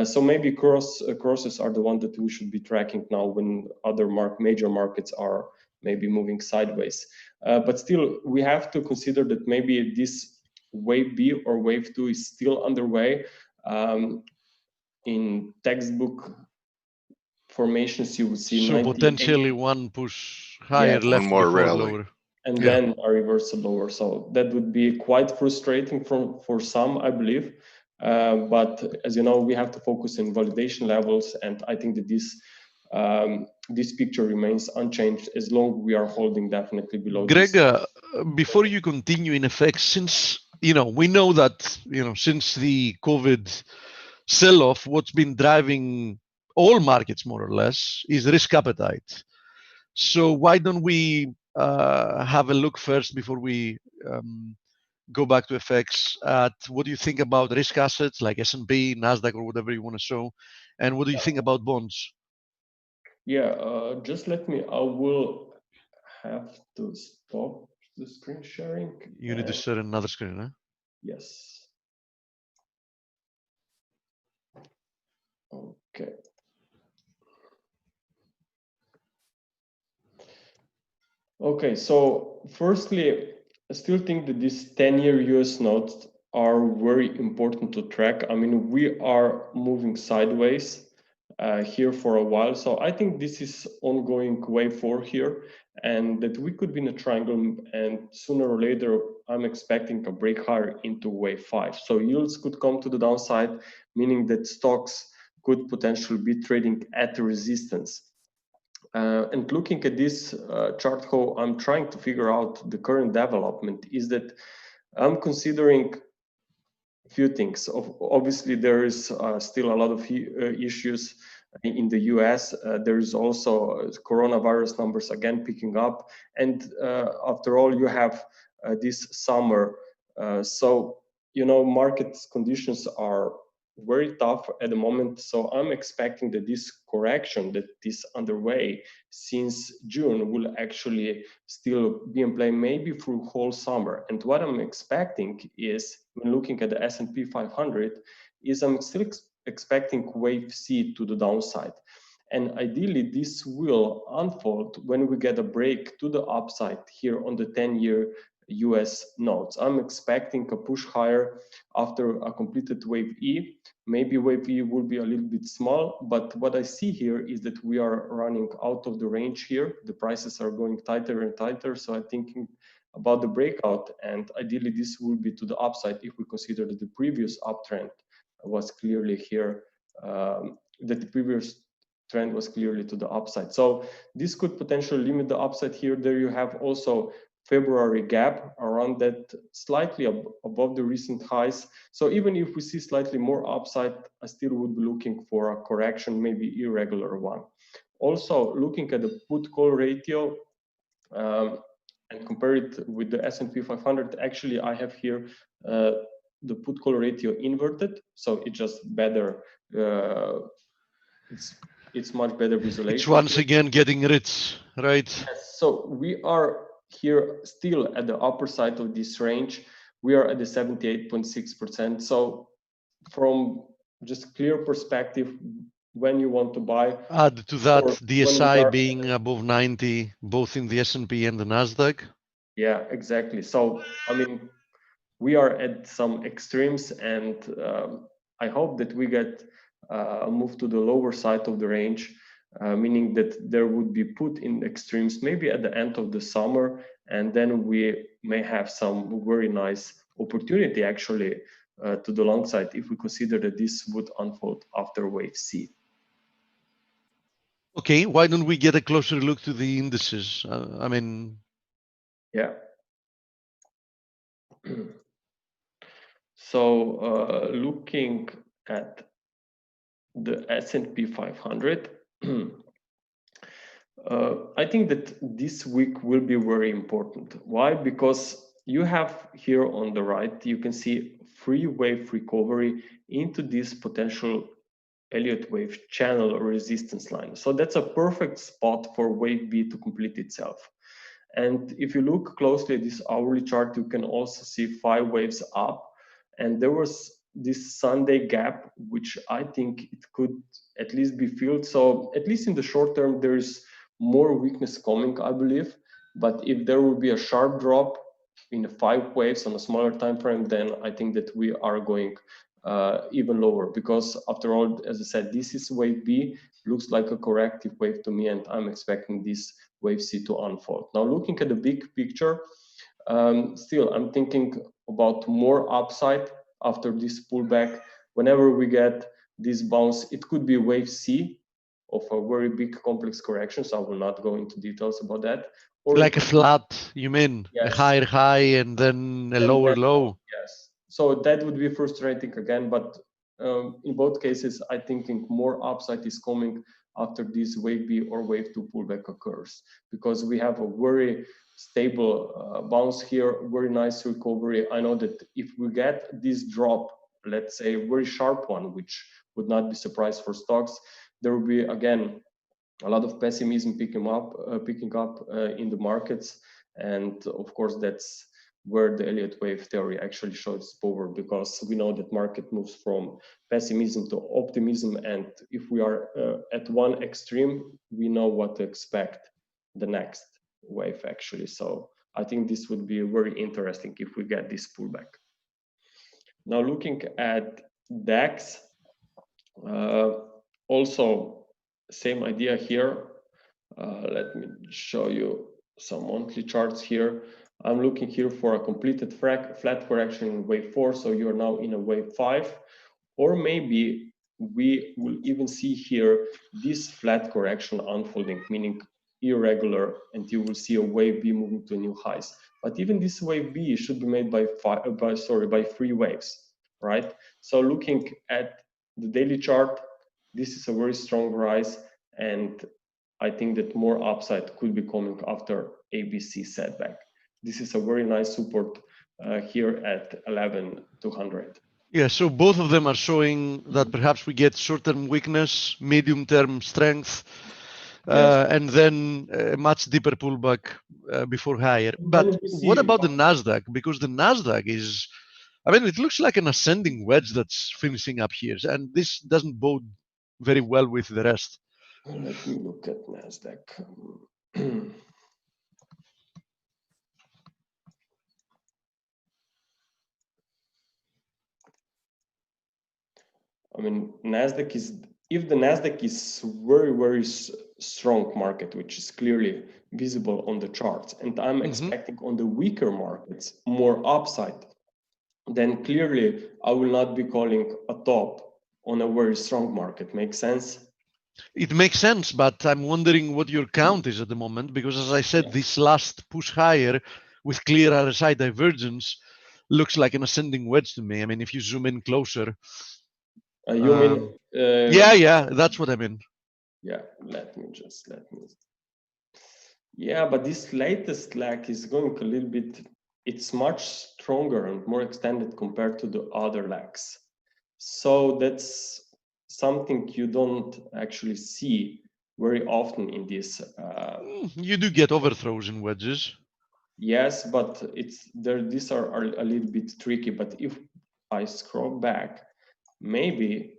So maybe crosses are the one that we should be tracking now when other major markets are maybe moving sideways. But still, we have to consider that maybe this wave B or wave 2 is still underway. In textbook formations, you would see So 98, potentially one push higher Yeah, left one more before rally. lower. and Yeah. then a reversal lower. So that would be quite frustrating for some, I believe. But as you know, we have to focus on validation levels, and I think that this picture remains unchanged as long as we are holding definitely below. Greg, this. before you continue, in effect, since we know that since the COVID sell-off, what's been driving all markets more or less is risk appetite. So why don't we have a look first before we go back to FX at what do you think about risk assets like S&P, Nasdaq, or whatever you want to show, and what do you think about bonds? Yeah, just let me. I will have to stop the screen sharing. You need to share another screen, huh? Yes. Okay. Okay, so firstly, I still think that these 10-year US notes are very important to track. I mean, we are moving sideways here for a while. So I think this is ongoing wave 4 here, and that we could be in a triangle, and sooner or later, I'm expecting a break higher into wave 5. So yields could come to the downside, meaning that stocks could potentially be trading at resistance. And looking at this chart, how I'm trying to figure out the current development is that I'm considering a few things. Obviously, there is still a lot of issues in the US. There is also coronavirus numbers again picking up. And after all, you have this summer. So, market conditions are very tough at the moment. So I'm expecting that this correction that is underway since June will actually still be in play maybe through whole summer. And what I'm expecting is, when looking at the S&P 500, is I'm still expecting wave C to the downside. And ideally, this will unfold when we get a break to the upside here on the 10-year US notes. I'm expecting a push higher after a completed wave E. Maybe wave E will be a little bit small, but what I see here is that we are running out of the range here. The prices are going tighter and tighter. So I'm thinking about the breakout, and ideally this will be to the upside if we consider that the previous uptrend was clearly here, that the previous trend was clearly to the upside. So this could potentially limit the upside here. There you have also February gap around that, slightly above the recent highs. So even if we see slightly more upside, I still would be looking for a correction, maybe irregular one. Also, looking at the put-call ratio and compare it with the S&P 500, actually I have here the put-call ratio inverted. So it's just better. It's much better visualization. It's once again getting rich, right? Yes, so we are here still at the upper side of this range. We are at the 78.6%. So from just clear perspective, when you want to buy, add to that DSI being above 90, both in the S&P and the Nasdaq. Yeah, exactly. So I mean, we are at some extremes, and I hope that we get a move to the lower side of the range, meaning that there would be put in extremes maybe at the end of the summer, and then we may have some very nice opportunity actually to the long side if we consider that this would unfold after wave C. Okay, why don't we get a closer look to the indices? I mean, yeah. So looking at the S&P 500, I think that this week will be very important. Why? Because you have here on the right, you can see free wave recovery into this potential Elliott wave channel resistance line. So that's a perfect spot for wave B to complete itself. And if you look closely at this hourly chart, you can also see 5 waves up. And there was this Sunday gap, which I think it could at least be filled. So at least in the short term, there's more weakness coming, I believe. But if there will be a sharp drop in 5 waves on a smaller time frame, then I think that we are going even lower, because after all, as I said, this is wave B, looks like a corrective wave to me, and I'm expecting this wave C to unfold. Now, looking at the big picture, still I'm thinking about more upside after this pullback. Whenever we get this bounce, it could be wave C of a very big complex correction, so I will not go into details about that. Or like a flat, you mean? Yes. A higher high and then a lower low? Yes. So that would be frustrating again, but in both cases, I think more upside is coming after this wave B or wave 2 pullback occurs, because we have a very stable bounce here, very nice recovery. I know that if we get this drop, let's say a very sharp one, which would not be surprise for stocks, there will be again a lot of pessimism picking up in the markets, and of course that's where the Elliott wave theory actually shows its power, because we know that market moves from pessimism to optimism, and if we are at one extreme, we know what to expect the next wave actually. So I think this would be very interesting if we get this pullback. Now looking at DAX, also same idea here. Let me show you some monthly charts here. I'm looking here for a completed flat correction in wave 4, so you're now in a wave 5, or maybe we will even see here this flat correction unfolding, meaning irregular, and you will see a wave B moving to new highs. But even this wave B should be made by 3 waves, right? So looking at the daily chart, this is a very strong rise, and I think that more upside could be coming after ABC setback. This is a very nice support here at 11,200. Yeah, so both of them are showing that perhaps we get short-term weakness, medium-term strength, Yes. and then a much deeper pullback before higher. But what about the Nasdaq? Because the Nasdaq is, I mean, it looks like an ascending wedge that's finishing up here, and this doesn't bode very well with the rest. Let me look at Nasdaq. I mean, Nasdaq is, if the Nasdaq is very strong market, which is clearly visible on the charts, and I'm expecting on the weaker markets more upside, then clearly I will not be calling a top on a very strong market. Makes sense? It makes sense, but I'm wondering what your count is at the moment, because as I said, this last push higher with clear RSI divergence looks like an ascending wedge to me. I mean, if you zoom in closer. You mean? Yeah, that's what I mean. Yeah, let me. Yeah, but this latest lag is going a little bit, it's much stronger and more extended compared to the other lags. So that's something you don't actually see very often in this. You do get overthrows in wedges. Yes, but it's there. These are a little bit tricky. But if I scroll back, maybe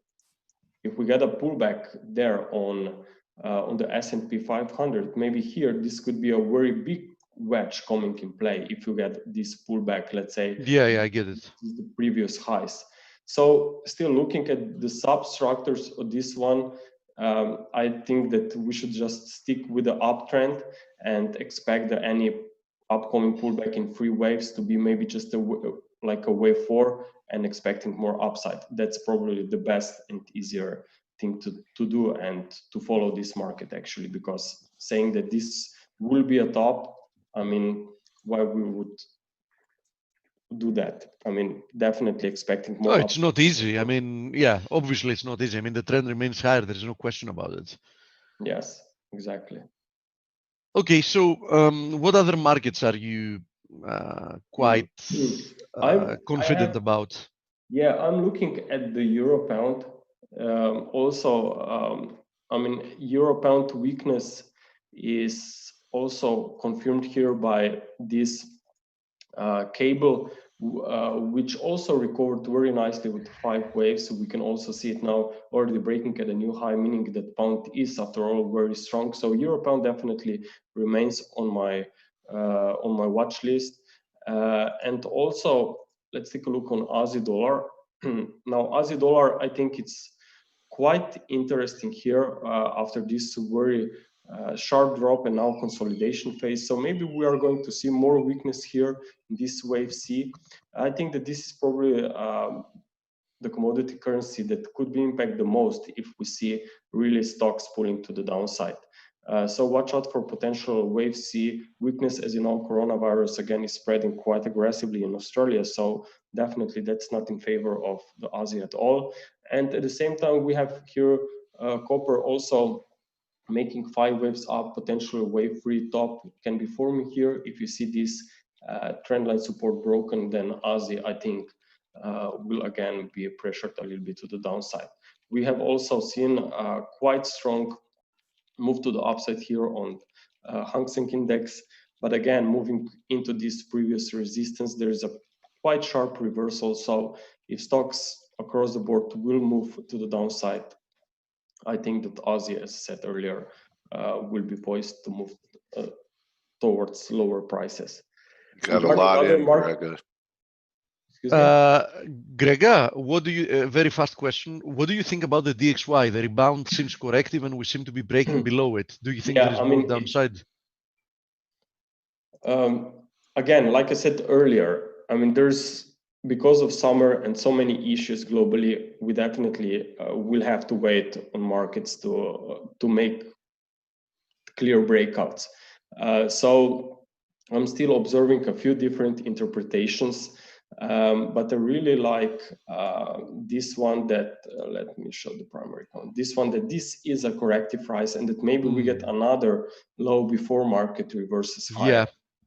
if we get a pullback there on the S&P 500, maybe here this could be a very big wedge coming in play if you get this pullback. Let's say. Yeah, I get it. The previous highs. So still looking at the substructures of this one, I think that we should just stick with the uptrend and expect that any upcoming pullback in 3 waves to be maybe just like a wave 4 and expecting more upside. That's probably the best and easier thing to do and to follow this market actually, because saying that this will be a top, I mean, why we would do that? I mean, definitely expecting more. Oh, it's not easy. I mean, yeah, obviously it's not easy. I mean, the trend remains higher. There's no question about it. Yes, exactly. Okay, so what other markets are you quite confident about? Yeah, I'm looking at the euro pound. I mean, euro pound weakness is also confirmed here by this cable, which also recovered very nicely with 5 waves. So we can also see it now already breaking at a new high, meaning that pound is after all very strong. So euro pound definitely remains on my watch list. And also let's take a look on Aussie dollar. Now, Aussie dollar, I think it's quite interesting here after this very sharp drop and now consolidation phase. So maybe we are going to see more weakness here in this wave C. I think that this is probably the commodity currency that could be impacted the most if we see really stocks pulling to the downside. So watch out for potential wave C weakness. As you know, coronavirus again is spreading quite aggressively in Australia. So definitely that's not in favor of the Aussie at all. And at the same time, we have here copper also making 5 waves up, potentially wave 3 top can be forming here. If you see this trendline support broken, then Aussie, I think, will again be pressured a little bit to the downside. We have also seen quite strong move to the upside here on Hang Seng Index, but again, moving into this previous resistance, there is a quite sharp reversal. So if stocks across the board will move to the downside, I think that Aussie, as I said earlier, will be poised to move towards lower prices. Got a lot in, Grega. Grega, what do you? Very fast question. What do you think about the DXY? The rebound seems corrective, and we seem to be breaking below it. Do you think there is more downside? Again, like I said earlier, I mean, there's because of summer and so many issues globally, we definitely will have to wait on markets to make clear breakouts. So I'm still observing a few different interpretations, but I really like this one that, let me show the primary count, this one that this is a corrective price and that maybe we get another low before market reverses higher. Yeah.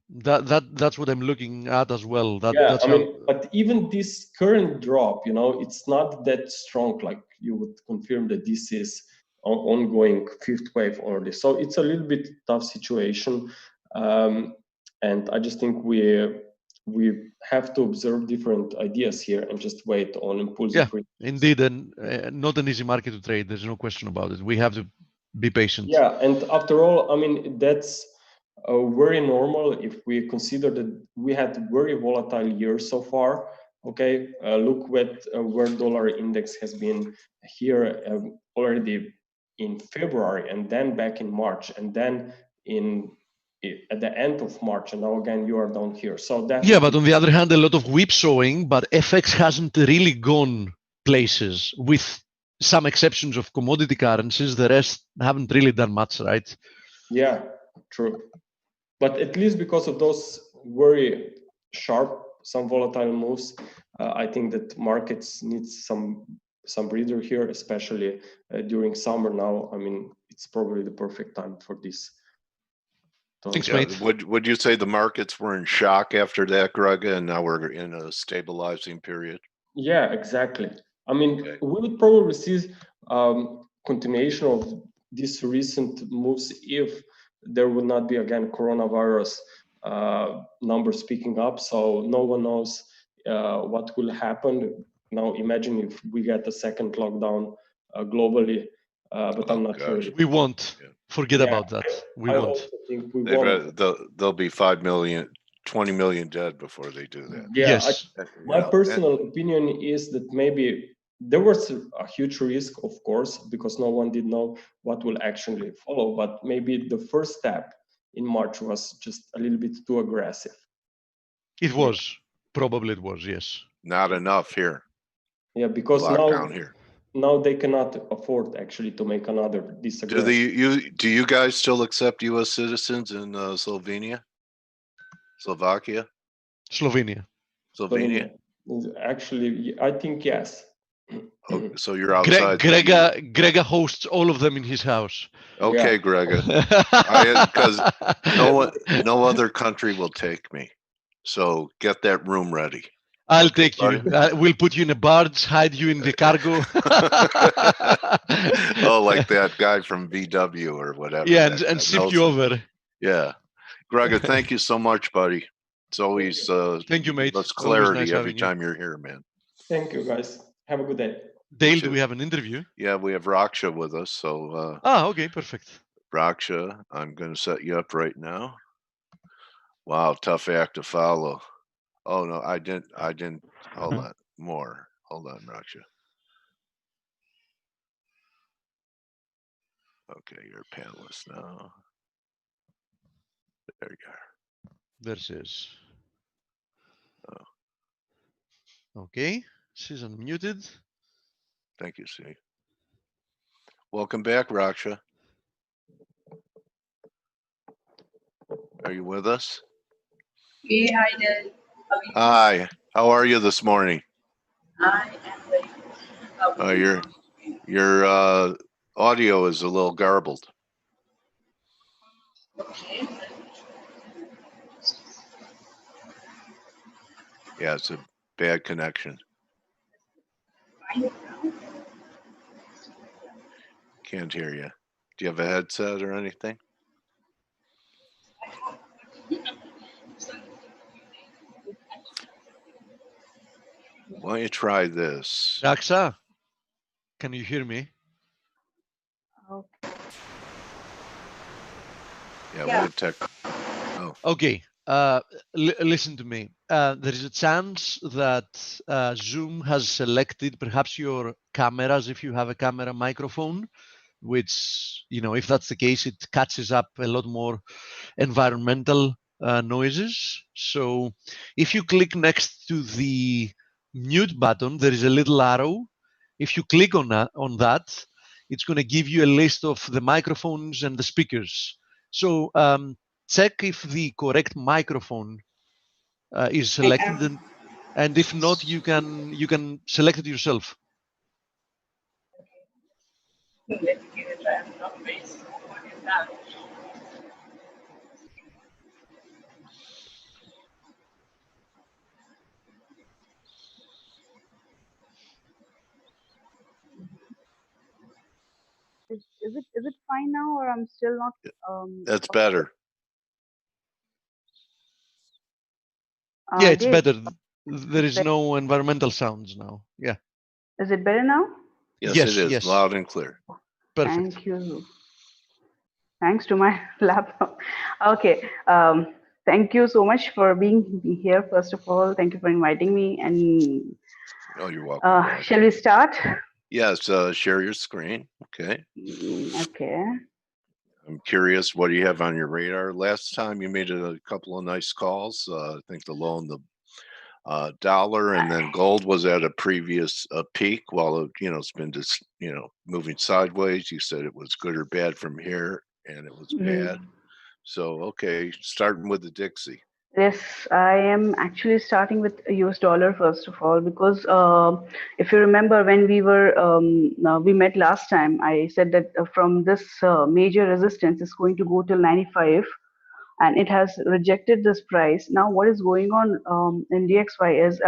That's what I'm looking at as well. Yeah, I mean, but even this current drop, you know, it's not that strong. Like you would confirm that this is an ongoing fifth wave already. So it's a little bit tough situation, and I just think we have to observe different ideas here and just wait on impulsive. Yeah, indeed, and not an easy market to trade. There's no question about it. We have to be patient. Yeah, and after all, I mean, that's very normal if we consider that we had very volatile years so far. Okay, look where dollar index has been here already in February, and then back in March, and then at the end of March, and now again you are down here. So that yeah, but on the other hand, a lot of whipsawing, but FX hasn't really gone places, with some exceptions of commodity currencies. The rest haven't really done much, right? Yeah, true. But at least because of those very sharp, some volatile moves, I think that markets need some breather here, especially during summer now. I mean, it's probably the perfect time for this. Thanks, mate. Would you say the markets were in shock after that, Grega, and now we're in a stabilizing period? Yeah, exactly. I mean, we would probably see continuation of these recent moves if there would not be again coronavirus numbers picking up. So no one knows what will happen. Now imagine if we get a second lockdown globally, but I'm not sure. We won't. Forget about that. We won't. Also think we won't. There'll be 5 million, 20 million dead before they do that. Yeah, yes. My personal opinion is that maybe there was a huge risk, of course, because no one did know what will actually follow. But maybe the first step in March was just a little bit too aggressive. It was. Probably it was, yes. Not enough here. Yeah, because now they cannot afford actually to make another this aggressive. Do you guys still accept U.S. citizens in Slovakia? Actually, I think yes. Okay, so you're outside. Grega hosts all of them in his house. Okay, yeah. Grega, because no other country will take me. So get that room ready. I'll take you. We'll put you in a barge, hide you in the cargo. Oh, like that guy from VW or whatever. Yeah, and ship you over. Yeah, Grega, thank you so much, buddy. It's always thank you, mate. That's clarity nice every time you're here, man. Thank you, guys. Have a good day. Dale, do we have an interview? Yeah, we have Raksha with us. So. Okay, perfect. Raksha, I'm going to set you up right now. Wow, tough act to follow. Oh no, I didn't. Hold on, more. Hold on, Raksha. Okay, you're a panelist now. There you are. Versus. Oh. Okay, she's unmuted. Thank you, C. Welcome back, Raksha. Are you with us? Hey, hi there. Hi. How are you this morning? I am very good. Your audio is a little garbled. Okay. Yeah, it's a bad connection. Can't hear you. Do you have a headset or anything? Why don't you try this? Raksha, can you hear me? Okay. Yeah, we Yeah. have tech. Oh, Okay, listen to me. There is a chance that Zoom has selected perhaps your cameras, if you have a camera microphone, which, you know, if that's the case, it catches up a lot more environmental noises. So if you click next to the mute button, there is a little arrow. If you click on that, it's going to give you a list of the microphones and the speakers. So check if the correct microphone is selected, and if not, you can select it yourself. Let me give it a try. I'm not very sure what is that. Is it fine now, or I'm still not? that's better. Yeah, it's Dave, better. There is no environmental sounds now. Yeah. Is it better now? Yes, Yes, it is yes. loud and clear. Perfect. Thank you. Thanks to my laptop. Okay. Thank you so much for being here. First of all, thank you for inviting me. And Oh, you're welcome. shall we start? Yes, share your screen. Okay. Okay. I'm curious, what do you have on your radar? Last time you made a couple of nice calls. I think the low and the dollar, and then gold was at a previous peak. While it, it's been just moving sideways. You said it was good or bad from here, and it was bad. So okay, starting with the Dixie. Yes, I am actually starting with US dollar first of all, because if you remember when we met last time, I said that from this major resistance is going to go till 95, and it has rejected this price. Now what is going on in DXY is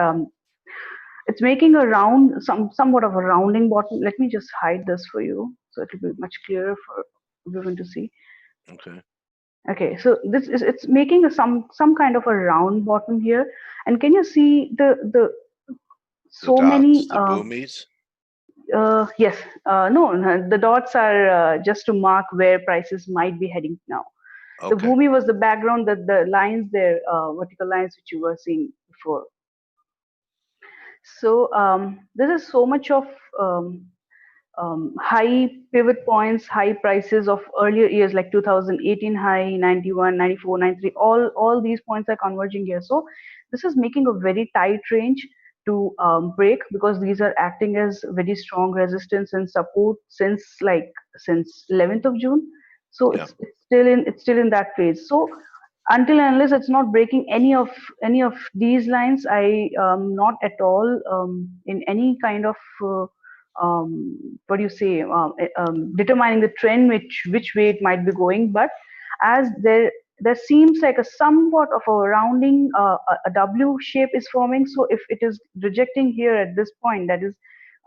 it's making a round, somewhat of a rounding bottom. Let me just hide this for you so it will be much clearer for everyone to see. Okay. Okay, so it's making some kind of a round bottom here, and can you see the so dots, many the boomies? Yes, no, the dots are just to mark where prices might be heading now. Okay. The boomy was the background, that the lines there, vertical lines which you were seeing before. So this is so much of high pivot points, high prices of earlier years like 2018 high, 91, 94, 93, all these points are converging here. So this is making a very tight range to break, because these are acting as very strong resistance and support since 11th of June. So Yeah. it's still in that phase. So until and unless it's not breaking any of these lines, I not at all in any kind of what do you say, determining the trend which way it might be going. But as there seems like a somewhat of a rounding, a W shape is forming. So if it is rejecting here at this point, that is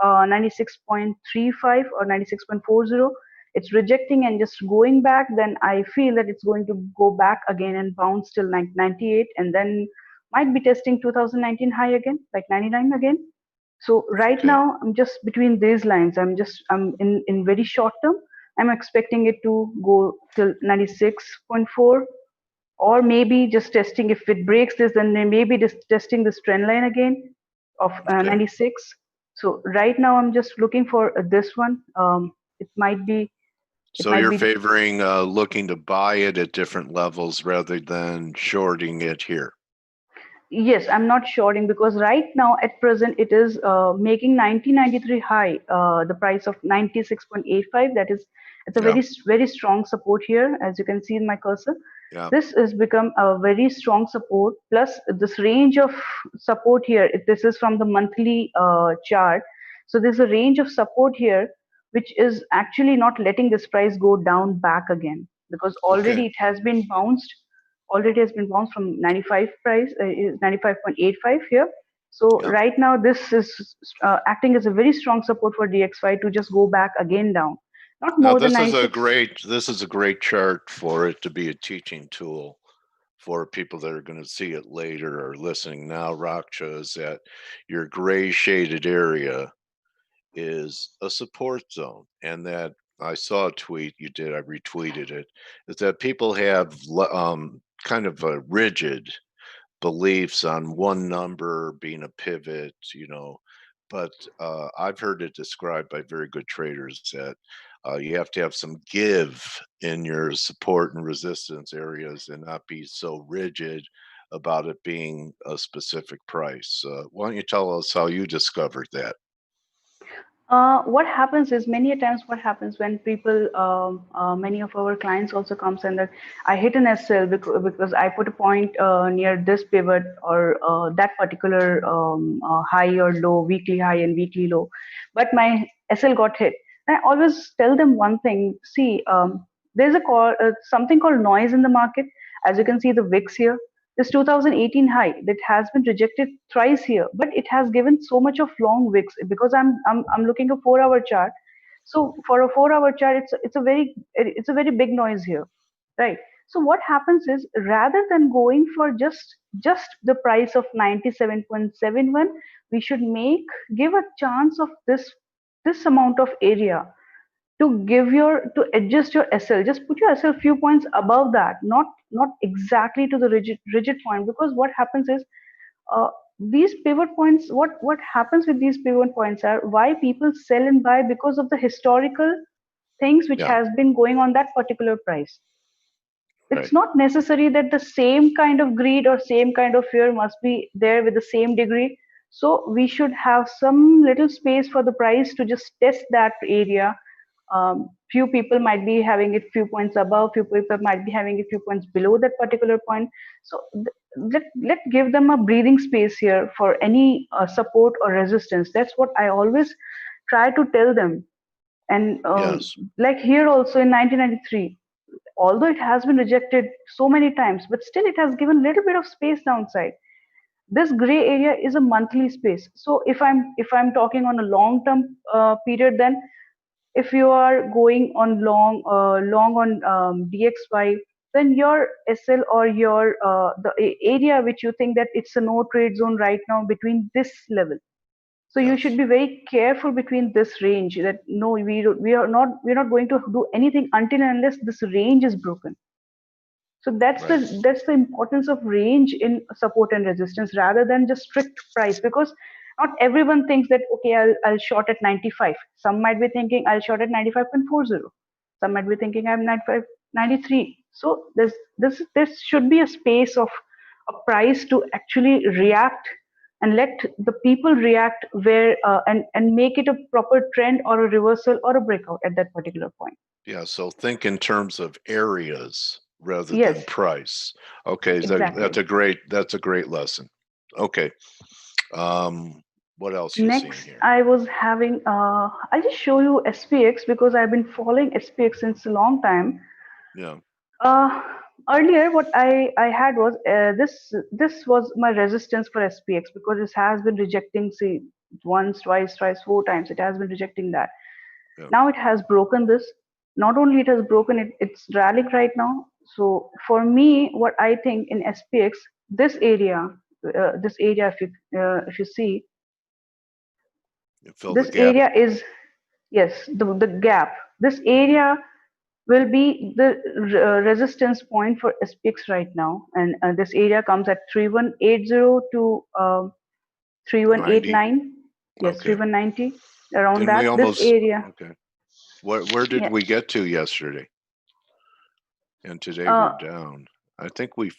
96.35 or 96.40, it's rejecting and just going back, then I feel that it's going to go back again and bounce till 98, and then might be testing 2019 high again, like 99 again. So right Okay. now I'm just between these lines. I'm in very short term, I'm expecting it to go till 96.4, or maybe just testing. If it breaks this, then maybe just testing this trend line again of Okay. 96. So right now I'm just looking for this one. It might be. So you're favoring looking to buy it at different levels rather than shorting it here. Yes, I'm not shorting because right now at present it is making 1993 high, the price of 96.85. That is, it's a very strong support here, as you can see in my cursor. Yeah. This has become a very strong support. Plus this range of support here. This is from the monthly chart. So there's a range of support here, which is actually not letting this price go down back again because already it has been bounced. Already has been bounced from 95 price, 95.85 here. So right now this is acting as a very strong support for DXY to just go back again down. Not more than 96. This is a great chart for it to be a teaching tool for people that are going to see it later or listening now. Raksha, is that your gray shaded area is a support zone, and that I saw a tweet you did, I retweeted it, is that people have kind of a rigid beliefs on one number being a pivot, you know, but I've heard it described by very good traders that you have to have some give in your support and resistance areas and not be so rigid about it being a specific price. Why don't you tell us how you discovered that? What happens is many a times what happens when people, many of our clients also comes and that I hit an SL because I put a point near this pivot or that particular high or low, weekly high and weekly low, but my SL got hit. And I always tell them one thing, see, there's something called noise in the market. As you can see the VIX here, this 2018 high that has been rejected thrice here, but it has given so much of long wicks because I'm looking a 4-hour chart. So for a 4-hour chart, it's a very big noise here, right? So what happens is rather than going for just the price of 97.71, we should give a chance of this amount of area to adjust your SL. Just put your SL few points above that, not exactly to the rigid point, because what happens is these pivot points, what happens with these pivot points are why people sell and buy because of the historical things which has been going on that particular price. It's not necessary that the same kind of greed or same kind of fear must be there with the same degree. So we should have some little space for the price to just test that area. Few people might be having it few points above, few people might be having it few points below that particular point. So let give them a breathing space here for any support or resistance. That's what I always try to tell them. And like here also in 1993, although it has been rejected so many times, but still it has given a little bit of space downside. This gray area is a monthly space. So if I'm talking on a long term period, then if you are going on long on DXY, then your SL or your the area which you think that it's a no trade zone right now between this level. So you should be very careful between this range. That no, we're not going to do anything until and unless this range is broken. So that's the importance of range in support and resistance rather than just strict price, because not everyone thinks that okay, I'll short at 95. Some might be thinking I'll short at 95.40. Some might be thinking I'm 93. So there should be a space of a price to actually react and let the people react where and make it a proper trend or a reversal or a breakout at that particular point. Yeah, so think in terms of areas rather than price. Okay, exactly. That's a great lesson. Okay. What else you Next, seeing here? I was having I'll just show you SPX because I've been following SPX since a long time. Yeah. Earlier what I had was this was my resistance for SPX because it has been rejecting, see, once, twice, 4 times. It has been rejecting that. Yeah. Now it has broken this. Not only it has broken it, it's rallying right now. So for me, what I think in SPX, this area, if you see, this area is, yes, the gap. This area will be the resistance point for SPX right now, and this area comes at 3180 to 3189. Yes, Okay. 3190, around Didn't we that, almost? this area. Okay. Where did Yeah. we get to yesterday? And today we're down. I think we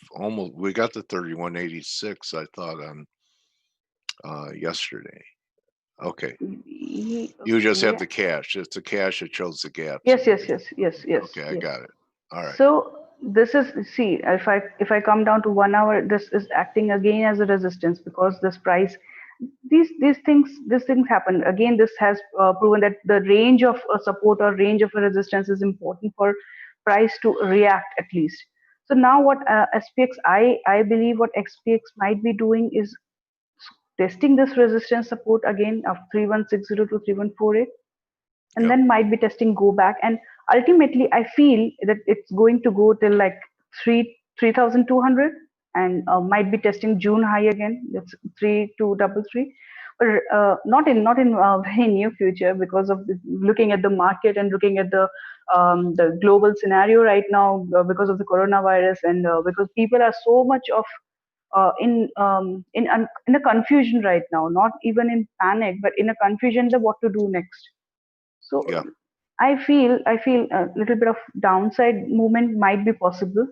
got to 3186. I thought on yesterday. Okay. You just have the cash. It's the cash that shows the gap. Yes. Okay, I got it. All right. So this is, see, if I come down to 1 hour, this is acting again as a resistance, because this price, these things happen again. This has proven that the range of a support or range of a resistance is important for price to react at least. So now what SPX, I believe what SPX might be doing is testing this resistance support again of 3160 to 3148, and then might be testing go back, and ultimately I feel that it's going to go till like 3200, and might be testing June high again. That's 3233, but not in very near future, because of looking at the market and looking at the global scenario right now, because of the coronavirus, and because people are so much of in a confusion right now, not even in panic, but in a confusion of what to do next. So I feel a little bit of downside movement might be possible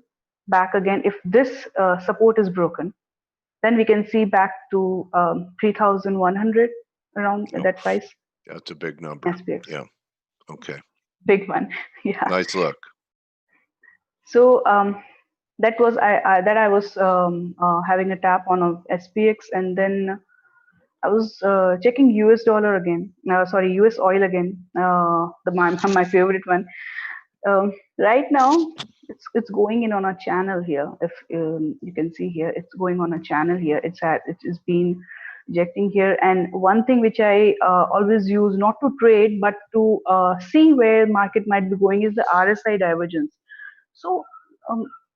back again. If this support is broken, then we can see back to 3100, around that price. That's a big number. SPX. Yeah. Okay. Big one. Yeah. Nice look. So that was I was having a tap on a SPX, and then I was checking US dollar again. Sorry, US oil again. My favorite one. Right now, it's going in on a channel here. If you can see here, it's going on a channel here. It is been ejecting here. And one thing which I always use, not to trade but to see where market might be going, is the RSI divergence. So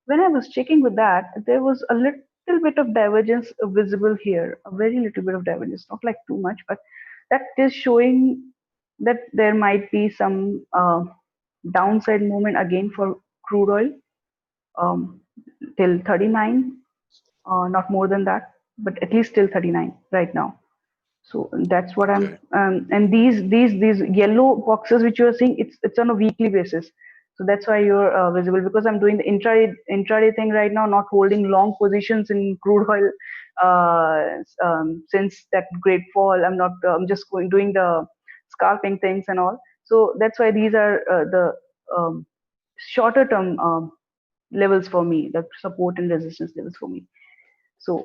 when I was checking with that, there was a little bit of divergence visible here, a very little bit of divergence, not like too much, but that is showing that there might be some downside movement again for crude oil till 39, not more than that, but at least till 39 right now. So that's what I'm and these yellow boxes which you are seeing, it's on a weekly basis. So that's why you're visible, because I'm doing the intraday thing right now, not holding long positions in crude oil since that great fall. I'm not. I'm just doing the scalping things and all. So that's why these are the shorter term levels for me, the support and resistance levels for me. So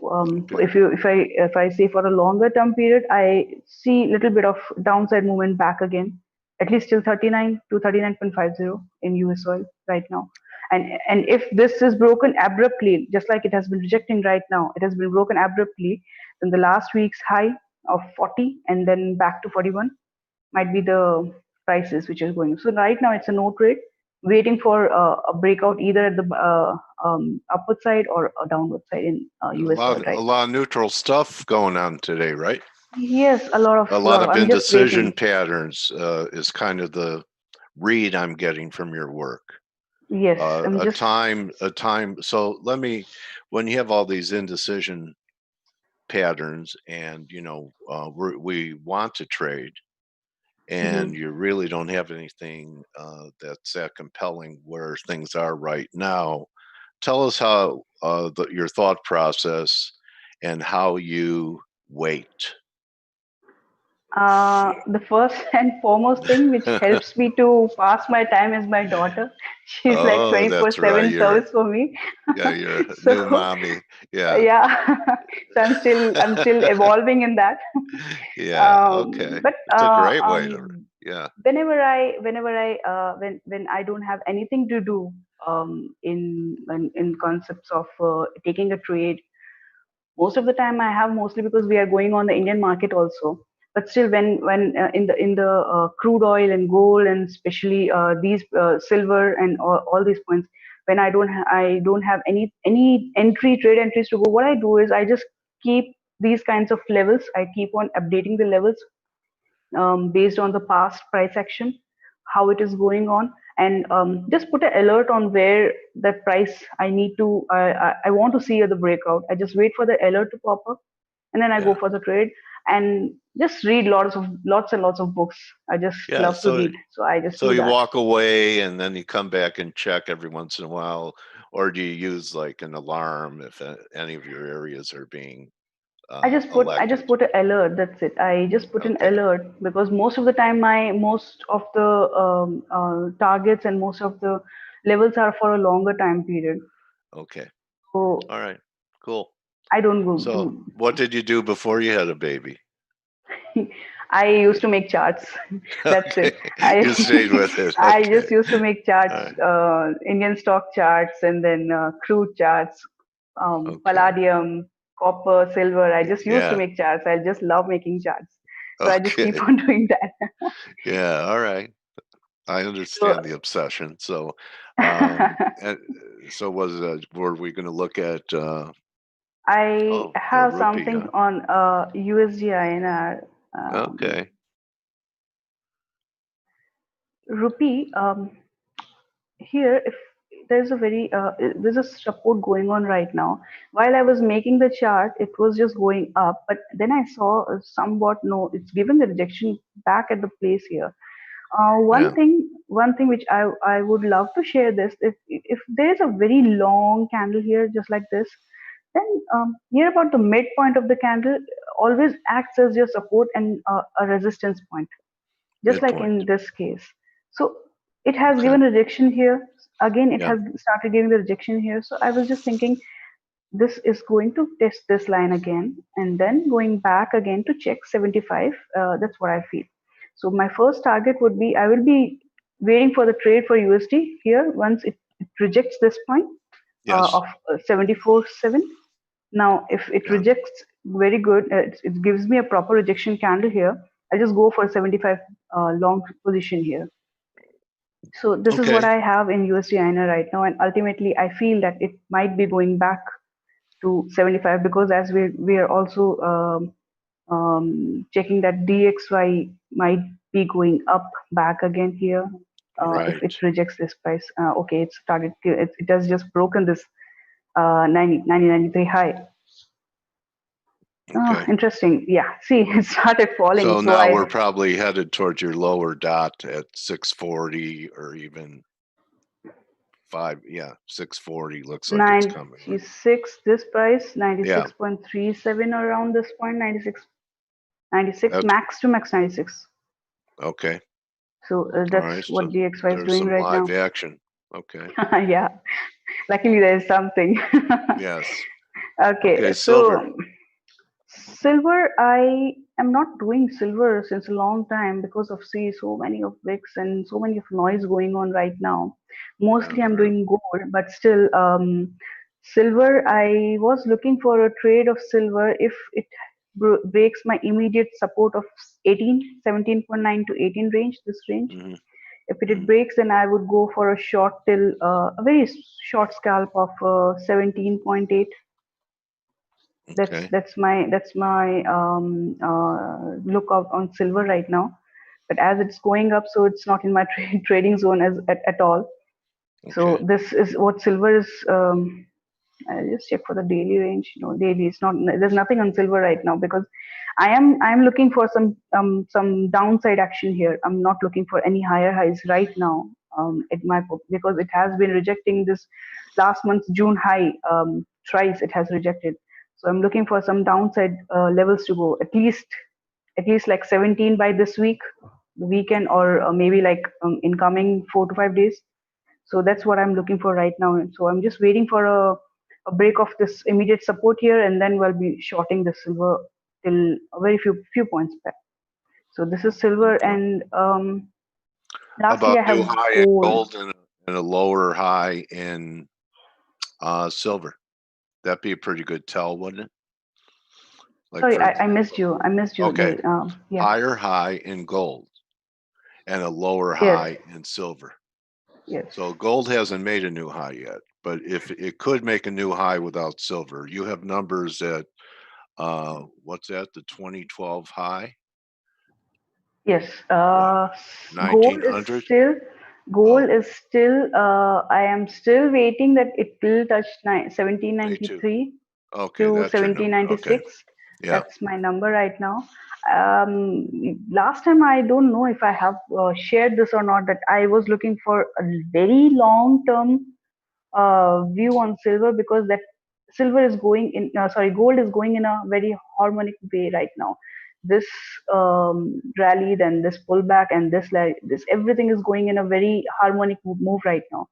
if I say for a longer term period, I see a little bit of downside movement back again, at least till 39 to 39.50 in US oil right now. And if this is broken abruptly, just like it has been rejecting right now, it has been broken abruptly, then the last week's high of 40 and then back to 41 might be the prices which is going. So right now it's a no trade, waiting for a breakout either at the upward side or a downward side in US oil. Right? A lot of neutral stuff going on today, right? Yes, a lot of indecision patterns is kind of the read I'm getting from your work. Yes, a time. So when you have all these indecision patterns, and we want to trade, and you really don't have anything that's that compelling where things are right now. Tell us how your thought process and how you wait. The first and foremost thing which helps me to pass my time is my daughter. She's like 24/7 service for me. Yeah, you're a new mommy. Yeah. Yeah. So I'm still evolving in that. Yeah. Okay. But it's a great way to. Yeah. Whenever I don't have anything to do in concepts of taking a trade, most of the time I have, mostly because we are going on the Indian market also. But still, when in the crude oil and gold, and especially these silver and all these points, when I don't have any trade entries to go, what I do is I just keep these kinds of levels. I keep on updating the levels based on the past price action, how it is going on, and just put an alert on where that price I need to. I want to see the breakout. I just wait for the alert to pop up, and then I go for the trade. and just read lots and lots of books. I just Yeah, love to read, so I just So do you that. walk away and then you come back and check every once in a while, or do you use like an alarm if any of your areas are being I just elected? put an alert. That's it. I just put an Okay. alert because most of the time most of the targets and most of the levels are for a longer time period. Okay. So All right. Cool. I don't go. So what did you do before you had a baby? I used to make charts. That's Okay. it. You stayed with it. I Okay. just used to make charts, All Indian stock charts, and then crude charts, Okay. palladium, copper, silver. I just used to Yeah. make charts. I just love making charts. So I just Okay. keep on doing that. Yeah. All right. I understand the obsession. So, and so were we going to look at? I The have rupee, something on USD INR. Okay. Rupee. Here, if there's a there's a support going on right now. While I was making the chart, it was just going up, but then I saw somewhat no, it's given the rejection back at the place here. Yeah. One thing which I would love to share this, if there is a very long candle here, just like this, then near about the midpoint of the candle always acts as your support and a resistance point, just like in Midpoint. this case. So it has Okay. given a rejection here. Again, it Yeah. has started giving the rejection here. So I was just thinking this is going to test this line again and then going back again to check 75. That's what I feel. So my first target would be I will be waiting for the trade for USD here once it rejects this point Yes. of 74.7. Now, if it Yeah. rejects, very good. It gives me a proper rejection candle here. I'll just go for 75 long position here. So this is what Okay. I have in USD INR right now, and ultimately I feel that it might be going back to 75 because as we are also checking that DXY might be going up back again here if Right. it rejects this price. Okay, it started. It has just broken this 9093 high. Okay. Interesting. Yeah. See, it started falling. So now we're probably headed towards your lower dot at 640 or even 640 looks like it's coming. 96. This price 96.37 around this point. 96 max to max 96. Okay. So that's right, what so DXY is there's doing some right now. live action. Okay. Yeah. Luckily, there is something. Yes. Okay. Silver. Silver, I am not doing silver since a long time because of so many of VIX and so many of noise going on right now. Mostly I'm doing gold, but still silver. I was looking for a trade of silver if it breaks my immediate support of 17.9 to 18 range, this range. Mm-hmm. If it breaks, then I would go for a short till a very short scalp of 17.8. That's my lookout on silver right now. But as it's going up, so it's not in my trading zone at all. So this is what silver is. I'll just check for the daily range. No, daily it's not. There's nothing on silver right now because I'm looking for some downside action here. I'm not looking for any higher highs right now at my book because it has been rejecting this last month's June high thrice. It has rejected. So I'm looking for some downside levels to go at least like 17 by this week, the weekend, or maybe like in coming 4 to 5 days. So that's what I'm looking for right now. So I'm just waiting for a break of this immediate support here, and then we'll be shorting the silver till a very few points back. So this is silver, and lastly I have new high in gold and a lower high in silver. That'd be a pretty good tell, wouldn't it? Like sorry, I missed you. Okay. Yeah. Higher high in gold and a lower high in silver. Yes. So gold hasn't made a new high yet, but if it could make a new high without silver, you have numbers at what's that? The 2012 high. Yes. 1900. Gold is still. I am still waiting that it will touch 1793 to 1796. Yeah. That's my number right now. Last time, I don't know if I have shared this or not, that I was looking for a very long term view on silver, because that silver is going in, gold is going in a very harmonic way right now. This rally, then this pullback, and this everything is going in a very harmonic move right now.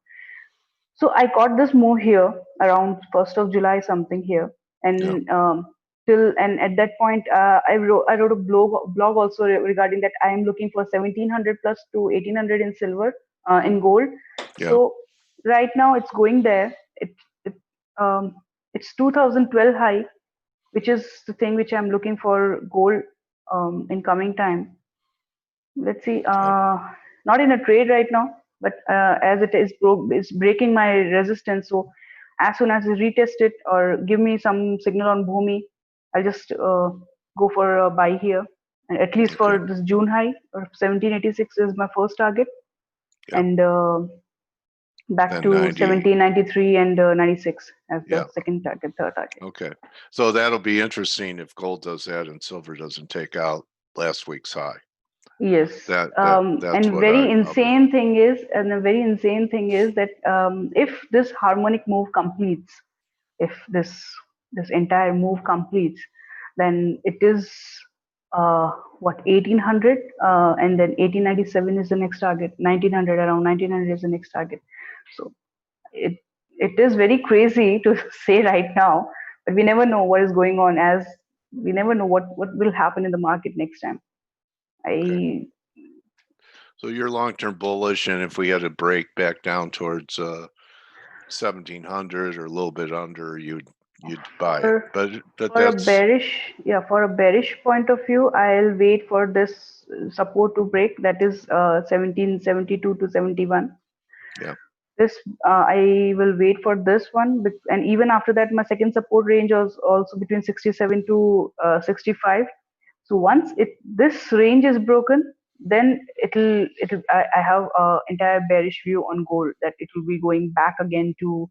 So I caught this move here around 1st of July, something here, Yeah. and till and at that point, I wrote a blog also regarding that. I am looking for 1700 plus to 1800 in silver, in gold. Yeah. So right now it's going there. It um, it's 2012 high, which is the thing which I'm looking for gold in coming time. Let's see. Not in a trade right now, but as it is it's breaking my resistance. So as soon as it retest it or give me some signal on Bhumi, I'll just go for a buy here. And at least for Okay. this June high, or 1786 is my first target, Yeah. and back Then to 90. 1793 and 96 as the Yeah. second target, third target. Okay. So that'll be interesting if gold does that and silver doesn't take out last week's high. Yes. That's And what very I'll be- insane thing is, and the very insane thing is that if this harmonic move completes, if this entire move completes, then it is what 1800, and then 1897 is the next target. 1900, around 1900 is the next target. So it is very crazy to say right now, but we never know what is going on, as we never know what will happen in the market next time. Okay. So you're long-term bullish, and if we had to break back down towards 1700 or a little bit under, you'd buy it. But For a that's bearish point of view, I'll wait for this support to break. That is 1772 to 71. Yeah. This I will wait for this one, and even after that, my second support range was also between 67 to 65. So once this range is broken, then I have an entire bearish view on gold, that it will be going back again to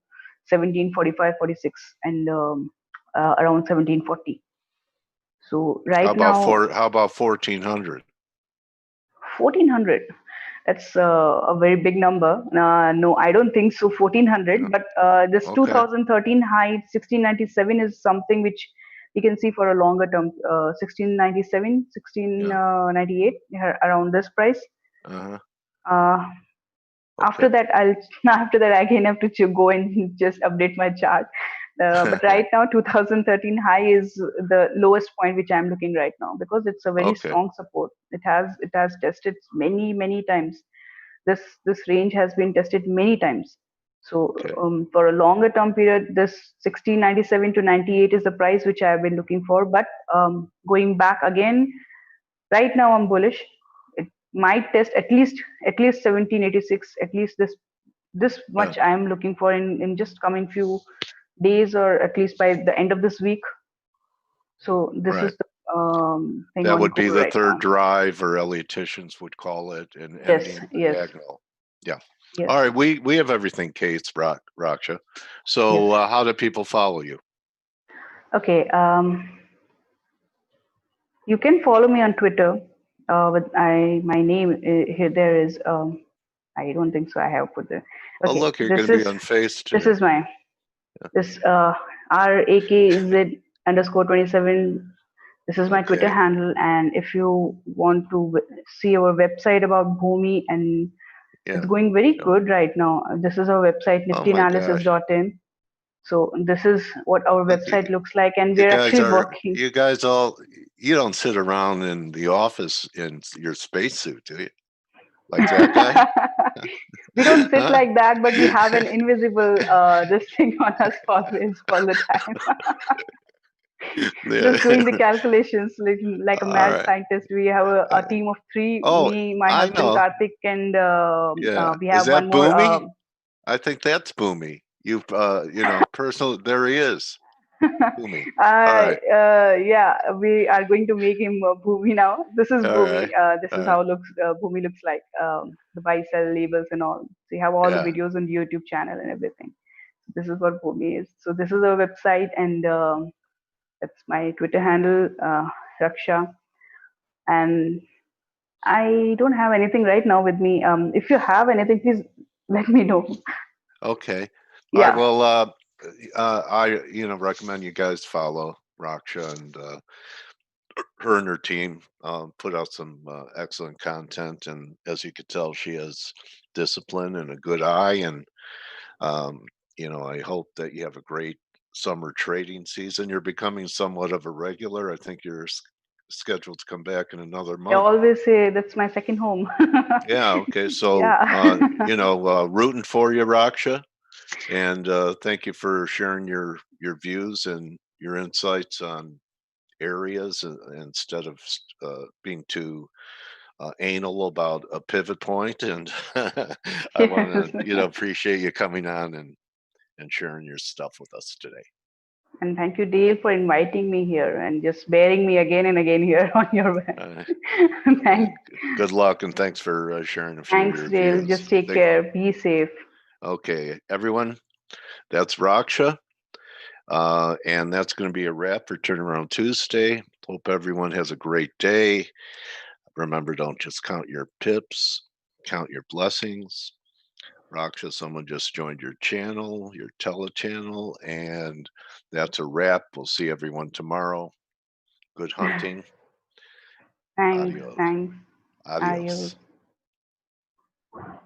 1745, 46, and around 1740. So right now, how about 1400? 1400. That's a very big number. No, I don't think so. 1400, Yeah. but this Okay. 2013 high 1697 is something which you can see for a longer term. 1697, 1698, around this price. Uh-huh. After Okay. that, after that again have to go and just update my chart. But right now, 2013 high is the lowest point which I'm looking right now, because it's a very Okay. strong support. It has tested many times. This range has been tested many times. So Okay. for a longer term period, this 1697 to 98 is the price which I have been looking for. But going back again, right now I'm bullish. It might test at least 1786. At least this much I am looking for in just coming few days, or at least by the end of this week. So this Right. is the thing That on would be gold the right third now. drive, or Ellioticians would call it, and Yes, ending yes, diagonal. Yeah. yes. All right. We have everything, Kate, Raksha. So Yes. how do people follow you? Okay. You can follow me on Twitter. My name here there is I don't think so. I have put the. Oh, Okay, look, you're going to be on Face this today. is my this RAKZ_27. This is my Twitter Okay. handle, and if you want to see our website about Bhumi, and it's going very good right now. This is our website, Oh my gosh. niftyanalysis.in. So this is what our Look, website looks like, and You we're guys actually working. you guys you don't sit around in the office in your spacesuit, do you? Like that guy? We don't sit like that, but we have an invisible this thing on us always, all the time. Just doing the calculations like a All mad right. scientist. We have a team of three: Oh, me, my I husband know. Karthik, and Yeah. we Is have that one more. Boomy? I think that's Boomy. You've personal. There he is. Boomy. Yeah, we are going to make him Bhumi now. This is All Bhumi. right. This is how Bhumi looks like. The buy sell labels and all. So you have all the videos on the YouTube channel and everything. This is what Bhumi is. So this is our website, and That's my Twitter handle, Raksha. And I don't have anything right now with me. If you have anything, please let me know. Okay. Yeah. I will. I recommend you guys follow Raksha, and her and her team put out some excellent content. And as you could tell, she has discipline and a good eye. And I hope that you have a great summer trading season. You're becoming somewhat of a regular. I think you're scheduled to come back in another I month. always say that's my second home. Yeah. Okay. So, Yeah. rooting for you, Raksha. And thank you for sharing your views and your insights on areas instead of being too anal about a pivot point. And I want Yes. to appreciate you coming on and sharing your stuff with us today. And thank you, Dale, for inviting me here and just bearing me again and again here on your Thanks. Good luck, and thanks for sharing a few Thanks, of your Dale. views. Just take care. Be safe. Okay, everyone, that's Raksha. And that's going to be a wrap for Turnaround Tuesday. Hope everyone has a great day. Remember, don't just count your pips, count your blessings. Raksha, someone just joined your channel, your telechannel, and that's a wrap. We'll see everyone tomorrow. Good hunting. Thanks. Adios. Thanks. Adios. Adios.